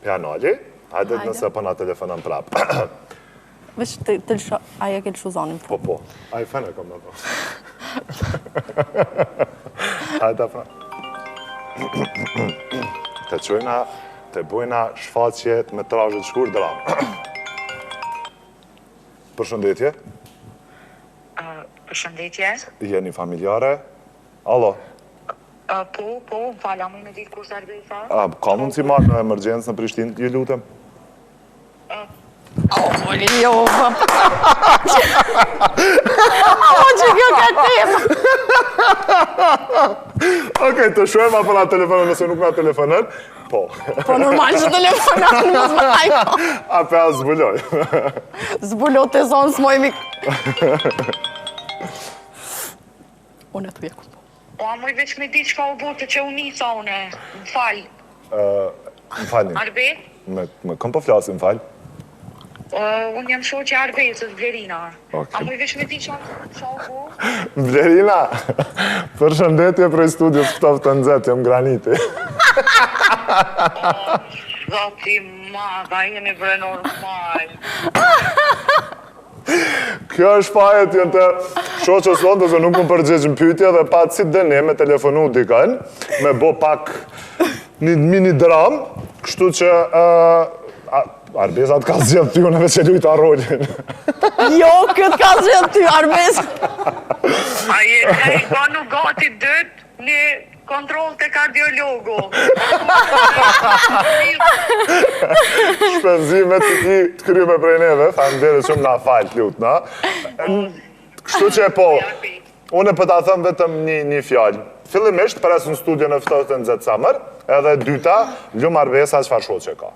Pja nalë, hajdet nëse po na telefonan prapë. Vesh të lësha, aja ke lëshu zonin. Po. A i fene kom në po. Hajde pra. Të qojna, të bujna shfaqje të metrajët shkur dramë. Përshëndetje. Përshëndetje. Jeni familjare? Alo? Po, falja mu me ditë kur së arbejsa. Ka mund si marrë në emergjensë në Prishtinë, ju lutem? O, jo, vë... O, që kjo ka temë! Okej, të shojmë apo na telefonën nëse nuk na telefonën? Po. Po normal që telefonat në mos më hajko. A pe a zbuloj. Zbulo të zonë s'mojmi... Unë e tu jeku. O, a moj veç me ditë qka u bote që u nisa une. Më falj. Më falni. Arbe? Me kom po flasim, më falj. Unë jam shoqe Arbesës, Blerina. Okej. A moj veç me ditë qa u bo? Blerina, përshëndetje prej studios Ftoftë të Nxehtë, jam Graniti. Zoti madha, jeni bre normal. Kjo është fajet jënë të shoqës sonë, dhe nuk më përgjegjë në pytje dhe pa si dëni me telefonu dikën, me bo pak një mini dram, kështu që Arbesa të ka zgjedhë ty, unë veç e lujta rolin. Jo, këtë ka zhjetë ty, Arbes. A je ka nuk gati dët një kontrol të kardiologu. Shpenzimet të ti të kryme prej neve, faleminderit shumë na falë, lutna. Kështu që po, unë për ta thëmë vetëm një fjallë. Fillimisht, për esë në studion e Ftoftë të Nxehtë Samër, edhe dyta, lumë Arbesa çfarë shoqe ka.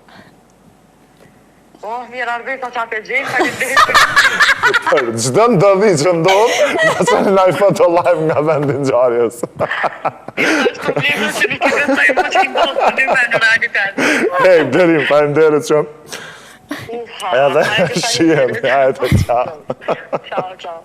Mirë Arbesa qa të gjenë, ka një Gjdo në dëdhi që ndodhë, në që në i foto live nga vendin gjarjes. është problemë që nuk i besoj më që i ndodhë për një me në realitet. Hej, Blerim, faleminderit shumë. Edhe shihem, hajde, ciao. Ciao.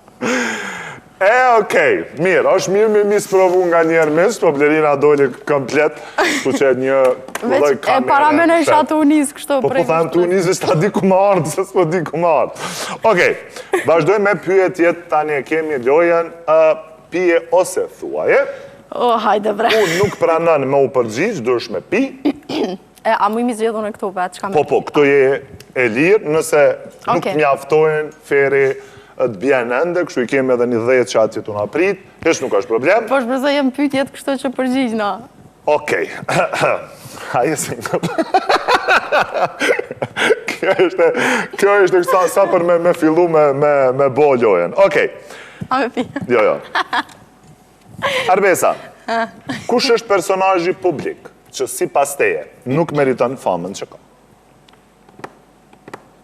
Okej, mirë, është mirë me mi sprovu nga njerë misht, po Blerina doli komplet, ku që një Veç e para me në isha të unis kështu Po thamë të unis, veç ta di ku më ardhë, se s'po di ku më ardhë. Okej, vazhdoj me pyetjet, tani e kemi lojen, pije ose thuaje. O, hajde bre. Unë nuk pranën me u përgjigj, dush me pi. A mu imi zgjedhun e këtu vetë, qka me... Po, këtu je e lirë, nëse nuk Okej. mjaftojnë, feri të bjenë ende, kështu i kemi edhe një 10 që atë që tu në aprit, hesh nuk është problem. Po shpresoj jem pyetjet kështu që përgjigjna. Okej. Haje se nga... Kjo Kjo është sa për me fillu me bo lojën. Okej. A me pi. Jo. Arbesa, kush është personazhi publik që si pas teje nuk meriton famën që ka?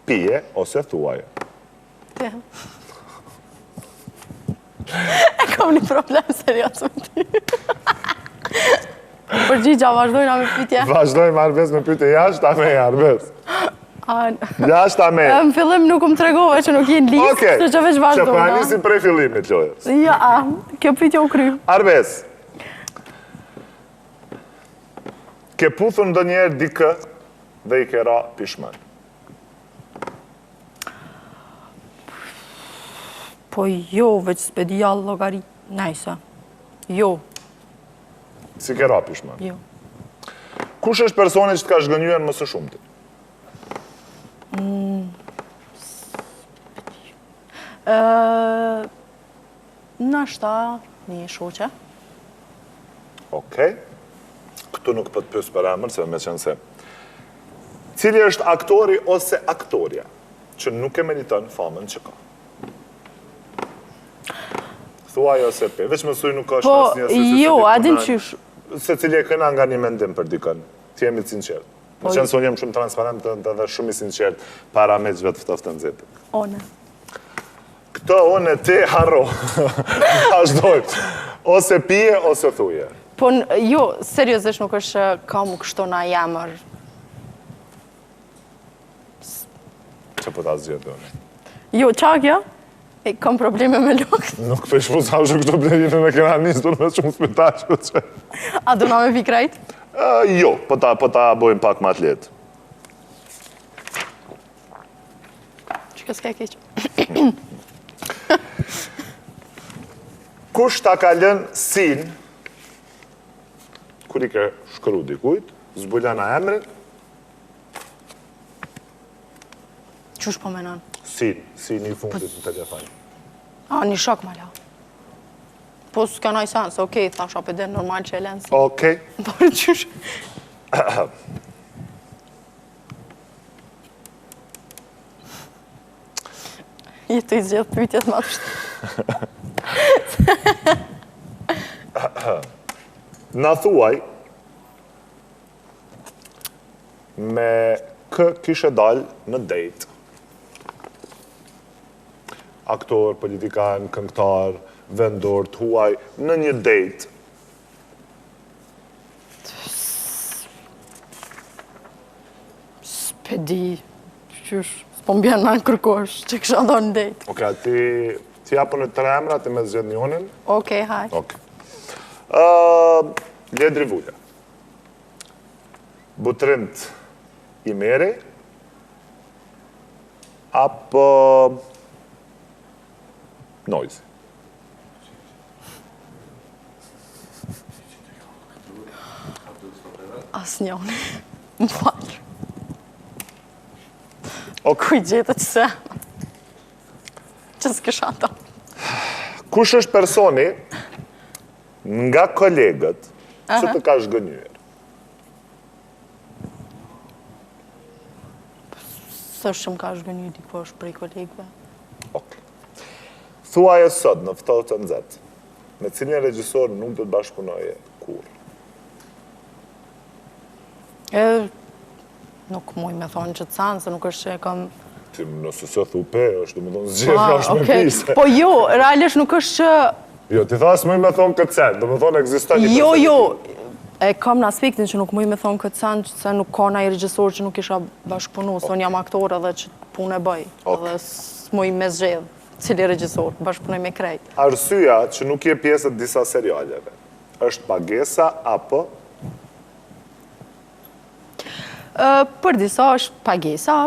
Pije ose thuaje? E kom një problem serios me ty. Përgjigja, vazhdojnë me pytje. Vazhdojmë Arbes me pytje jashtë, a me Arbes. Jashtë a me. Në fillim nuk më tregove që nuk jenë listë, që veç që vazhdojnë. pa nisim prej fillimit lojës. Ja, kjo pytje u kry. Arbes, ke puthën ndë njerë dikë dhe i ke ra pishman. Po jo, veç s'pedi jallë logarit. Najse. Jo. Si ke ra pishman. Jo. Kush është personi që t'ka shgënjyen më së shumti? Nashta një shoqe. Okej. Këtu nuk për të pysë për emër, se me qenë se. Cili është aktori ose aktoria që nuk e meriton famën që ka? Thuaj ose pe. Veç më suj nuk është asnjë se Jo, adin qysh. Se cili e këna nga një mendim për dikën. Ti jemi të sinqert. Më qenë se unë jem shumë transparent dhe shumë i sinqert para me gjithë ftoftë të nxehtë. One. Këto one ti harro. Vazhdoj. Ose pije ose thuje. Po jo, seriozisht nuk është kam kështu na jamër. Që po ta zgjedhë unë? Jo, qak jo? E kam probleme me lukët. Nuk për shpuzam shumë këto blejinë me kena nisur me shumë spitashko që. A do na me pi krejt? Jo, po ta bojmë pak ma të letë. Që kësë ka keq? Kush ta ka lënë sin, kur i ke shkru dikujt, zbulana emrin, Qush po menon? sin i fundit në telefon. A, një shok ma la. Po s'ka naj sens, okej, thash apede normal që e lenë si. Okej. Por qysh? Jetu i zgjedh pyetjet ma të shtë. Na thuaj, me kë kishe dalë në dejt? Aktor, politikan, këngëtar, vendor, të huaj, në një dejt. S'pedi, qysh, s'po mbjen në kërkosh, që kësha do në dejt. Oke, ti apo në 3 emra, ti me zgjedh njonin? Okej, haj. Oke. Ledri Vulla. Butrint i Meri, apo Noizi? As njoni. Më falë. Ok. Kuj gjetët se? Që s'kisha ta. Kush është personi nga kolegët që të ka shgënjyer? Së shumë ka shgënjë dikush prej kolegëve. Ok. Thuaj e sot në ftohtë të nxehtë, me cilin regjisor nuk do të bashkëpunoje kur? Nuk muj me thonë që të sanë, se nuk është që e kam... Ti nëse se thu pe, është du më thonë zgjedh nga është me pise. Po jo, realisht nuk është që... Jo, ti thas muj me thonë këtë sen, du më thonë egziston një Jo, perspektivë. jo, e kam në aspektin që nuk muj me thonë këtë sen, se nuk ka na i regjisor që nuk isha bashkëpunu, se unë jam aktor edhe që punë e bëj, edhe s'muj me zgjedh, cili regjisor, bashkëpunoj me krejt. Arsyeja që nuk je pjesë të disa serialeve, është pagesa apo? Për disa është pagesa,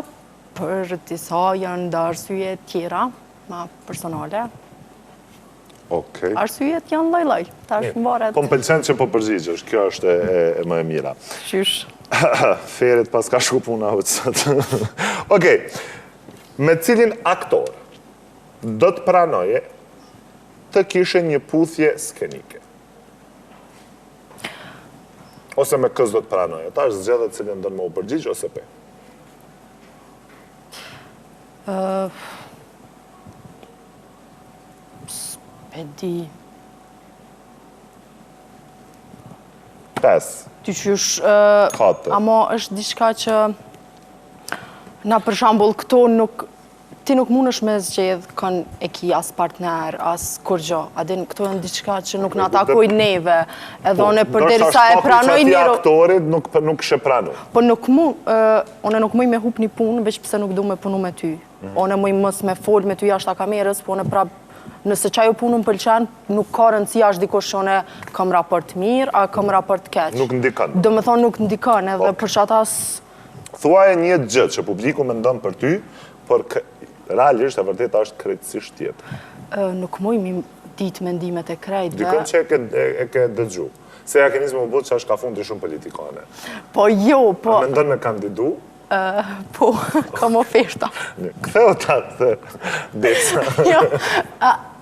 për disa janë dhe arsye tjera, ma personale. Okej. Arsyet janë loj-loj, tash më varet. Po më pëlqen që po përgjigjesh, kjo është e më e mira. Qysh. Ferit pas ka shku puna hëtësat. Okej, me cilin aktor do të pranoje të kishe një puthje skenike? Ose me kës do të pranoje? Ta është zgjedhët cilin do në më u përgjigj ose pe? E di... 5. Ty qysh... 4. Amo është diçka që... Na për shambull këto nuk... Ti nuk mund është me zgjedh kën e ki as partner, as kur gjo. Adin këto e në diçka që nuk na takoj neve. Edhe one përderisa e pranoj njëro... aktorit nuk shë pranu. Po nuk mu... One nuk muj me hup një punë, veç pëse nuk du me punu me ty. One muj mës me fol me ty jashtë a kamerës, po one prap... Nëse qajo punën pëlqen, nuk ka rëndësi ashtë dikosh që one kam raport mirë, a kam raport keq. Nuk ndikon. Do me thonë nuk ndikon, edhe për që atas... Thuaj një gjë që publiku me ndonë për ty, por realisht e vërtet është krejtësisht tjetë. Nuk muj mi ditë mendimet e krejtëve. Dikon që e ke dëgju. Se ja ke nisë më butë që është ka fundi shumë politikane. Po jo, po... A me ndonë me kandidu? Po, kam oferta. Këtheo ta të desa.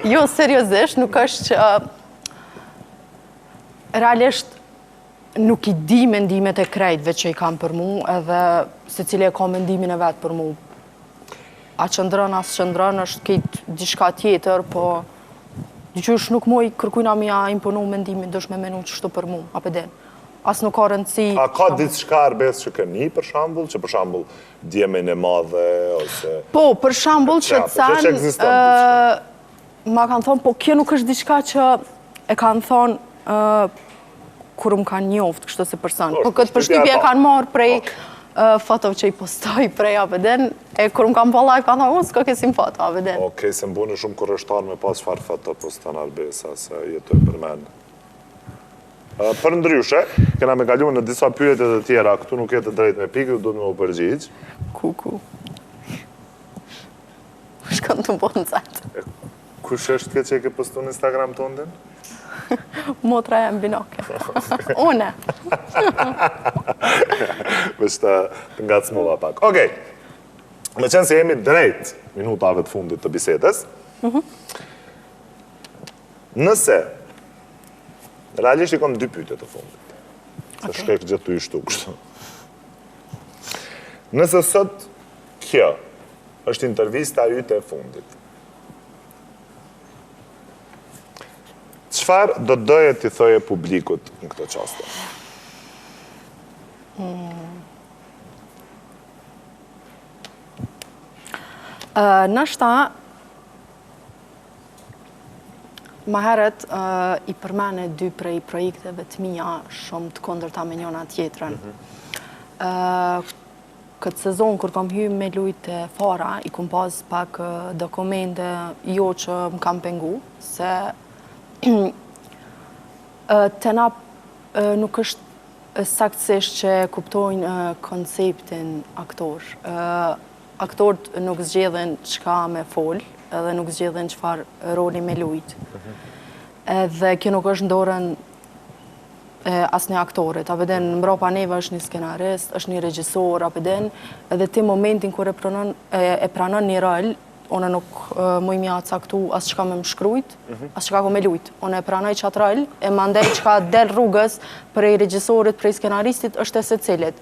Jo, seriosisht, nuk është që... Realisht, nuk i di mendimet e krejtëve që i kam për mu, edhe se cili e ka mendimin e vetë për mu. A qëndrën, as qëndrën, është kejtë diçka tjetër, po... Gjysh nuk moj kërkujna mi a imponu mendimin, dësh me menu qështu për mu, apeden. As nuk ka rëndësi... A ka ditë shka arbes që këni, për shambull, që për shambull djemen e madhe, ose... Po, për shambull që të sanë, ma kanë thonë, po kjo nuk është diçka që e kanë thonë kur më kanë njoftë, kështë si person. Po këtë përshtypje e kanë marë prej fotov që i postoj prej apeden, e kur më kanë po live, kanë thonë, s'ka kesim foto apeden. Okej, se më bune shumë kërështar me pas farë foto postan arbesa, se jetoj për menë. Për ndryshe, kena me kalu në disa pyetjet e tjera, këtu nuk jetë drejt me pikë, du të me u përgjigj. Ku? Shkën të më në zetë. Kush është këtë që e ke postu në Instagram të ndin? Motra e mbinoke. Une. Vështë të nga të smova pak. Okej, me qenë se jemi drejt minutave të fundit të bisetes, nëse realisht i kom 2 pyetje të fundit. Se shkek gjithë të ishtu kështu. Nëse sot kjo është intervista yte e fundit, qëfar do të doje t'i thoje publikut në këtë qaste? Nështa, ma herët i përmene 2 prej projekteve të mija shumë të kondërta me njona tjetërën. Këtë sezon, kër kam hy me lujt e fara, i kom pas pak dokumente jo që më kam pengu, se tena nuk është saktësisht që kuptojnë konceptin aktor. Aktorët nuk zgjedhen qka me folë, edhe nuk zgjedhen qëfar roli me lujt. Edhe kjo nuk është ndorën asë një aktorit. Apeden, mbrapa neve është një skenarist, është një regjisor, apeden, edhe ti momentin kër e pranon një rol, one nuk muj mja caktu asë qka me më shkrujt, asë qka ko me lujt. One e pranoj qatë rol, e mandej qka del rrugës prej regjisorit, prej skenaristit, është e se cilit.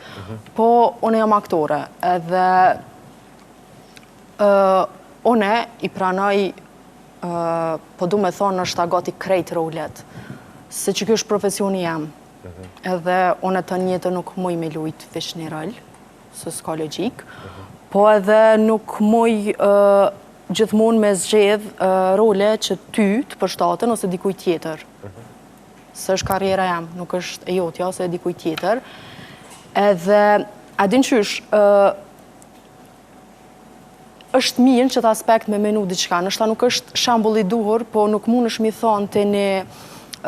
Po, one jam aktore, edhe one i pranoj, po du me thonë është agati krejt rolet, se që kjo është profesioni jam. Edhe one të njëtë nuk muj me lujt vesh një rol, se s'ka logjik, po edhe nuk muj gjithmonë me zgjedh role që ty të përshtatën ose dikuj tjetër. Se është karriera jam, nuk është e jotja ose e dikuj tjetër. Edhe, adin qysh, është mirë që të aspekt me menu diçka, nështa nuk është shambull i duhur, po nuk mund është mi thonë të një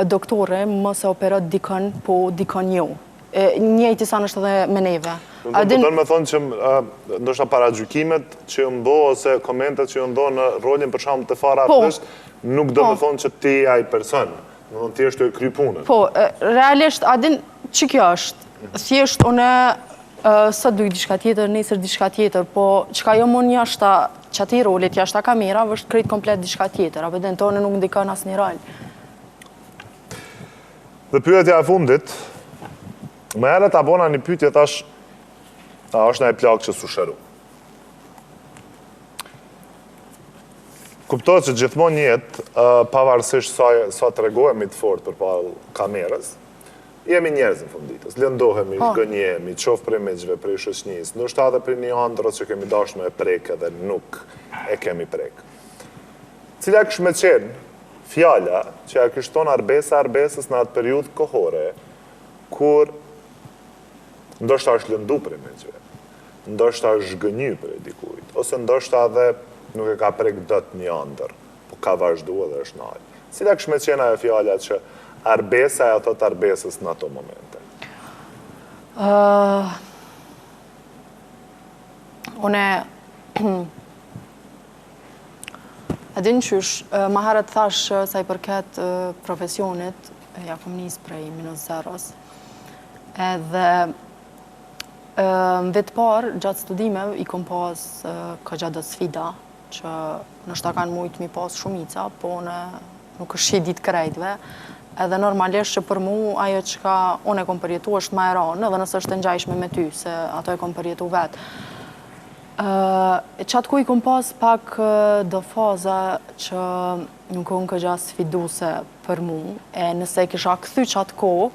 doktore më se operot dikën, po dikën jo. Njëjti sa nështë edhe me neve. Do të me thonë që ndoshta para gjykimet që ju mbo, ose komentet që ju ndo në rolin për shamë të fara atështë, nuk do me thonë që ti aj person, në thonë ti është të e kry punën. Po, realisht, adin, që kjo është? Thjesht, une sot duj diçka tjetër, nesër diçka tjetër, po qka jo mon jashta qati rolit, jashta kamera, vështë krejt komplet diçka tjetër, apo dhe në tonë nuk ndikon as një rol. Dhe pyetja e fundit, më herët abona një pyetje tash, a është në e plakë që su shëru. Kuptohet që gjithmonë jetë, pavarësisht sa të regohemi të fort për palë kamerës, jemi njerëz në funditës, lëndohemi, shgënjemi, qofë për imidjve, për i shoqënisë, ndoshta edhe për një andrës që kemi dashur me prek edhe nuk e kemi prek. Cila kështë me qenë fjalla që ja kështon arbesës në atë periudhë kohore, kur ndoshta është lëndu për imidjve, ndoshta është zhgënjy për e dikujt, ose ndoshta edhe nuk e ka prek dët një andër, po ka vazhdu edhe është nalë. Cila kështë me qenë ajo fjalla që arbesa e ato të arbesës në ato momente? Une e din qysh, ma herët thash sa i përket profesionit, ja kom njës prej -0, edhe në vetë parë, gjatë studimeve, i kom pas ka gjatë sfida, që nështë ta kanë mujtë mi pas shumica, po nuk është ditë krejtve, edhe normalisht që për mu, ajo që ka unë e kom përjetu është ma e ranë, edhe nësë është të ngjajshme me ty, se ato e kom përjetu vetë. Qatë ku i kom pas pak do faza që nuk unë këgja sfiduse për mu, e nëse e kisha këthy qatë ko,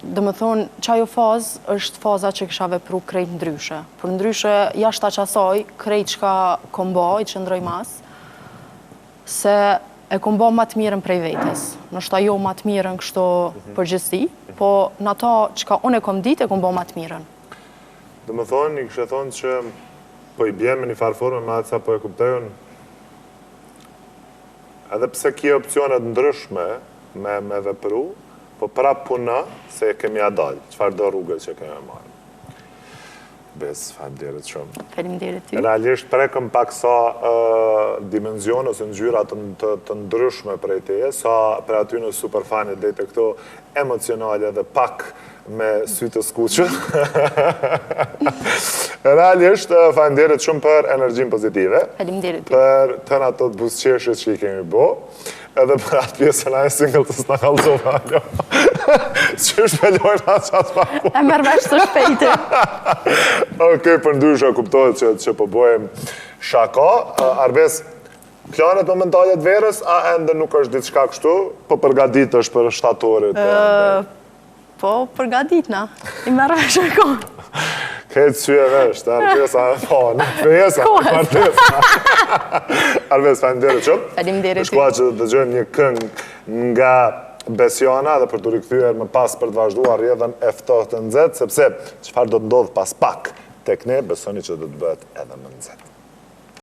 dhe më thonë, që ajo fazë është faza që kisha vepru krejt ndryshe. Për ndryshe, jashtë ta qasoj, krejt që ka kombo, i qëndroj mas, se e kombo ma të mirën prej vetës. Nështë ajo ma të mirën kështu përgjithsi, po në ato që ka unë e kom dit, e kombo ma të mirën. Dhe më thonë, i kështë thonë që po i bjen me një farforme me atë sa po e kuptojnë, edhe pse kje opcionet ndryshme me vepru, po prap puna se kemi adal, qëfar do rrugët që kemi marrë. Bes, faleminderit shumë. Faleminderit ty. Realisht prekëm pak sa dimenzion ose ngjyra të ndryshme prej teje, sa për aty në superfanit dhe të këto emocionale dhe pak me sy të skuqë. Realisht, faleminderit shumë për energjin pozitive. Faleminderit ty. Për të në ato të buzëqeshët që i kemi bo, edhe për atë pjesën a e single të s'na kalzova ajo. Që është me lojnë atë qatë paku. E mërë vesh të shpejti. Okej, për ndryshe kuptohet që po bojmë shaka. Arbes, planet momentalet verës, a ende nuk është diçka kështu, po përgadit është për shtatorit? Po, përgaditna. I mërë vesh e konë. Këtë sy e vesh, të Arbesa, po, në fejesa, në partesa. Arbes, faleminderit shumë. Faleminderit ty. Shkua që të dëgjojmë një këngë nga Besiana dhe për të rikthyer më pas për të vazhduar rrjedhën e ftohtë të nxehtë, sepse çfarë do të ndodh pas pak tek ne, besoni që do të bëhet edhe më nxehtë.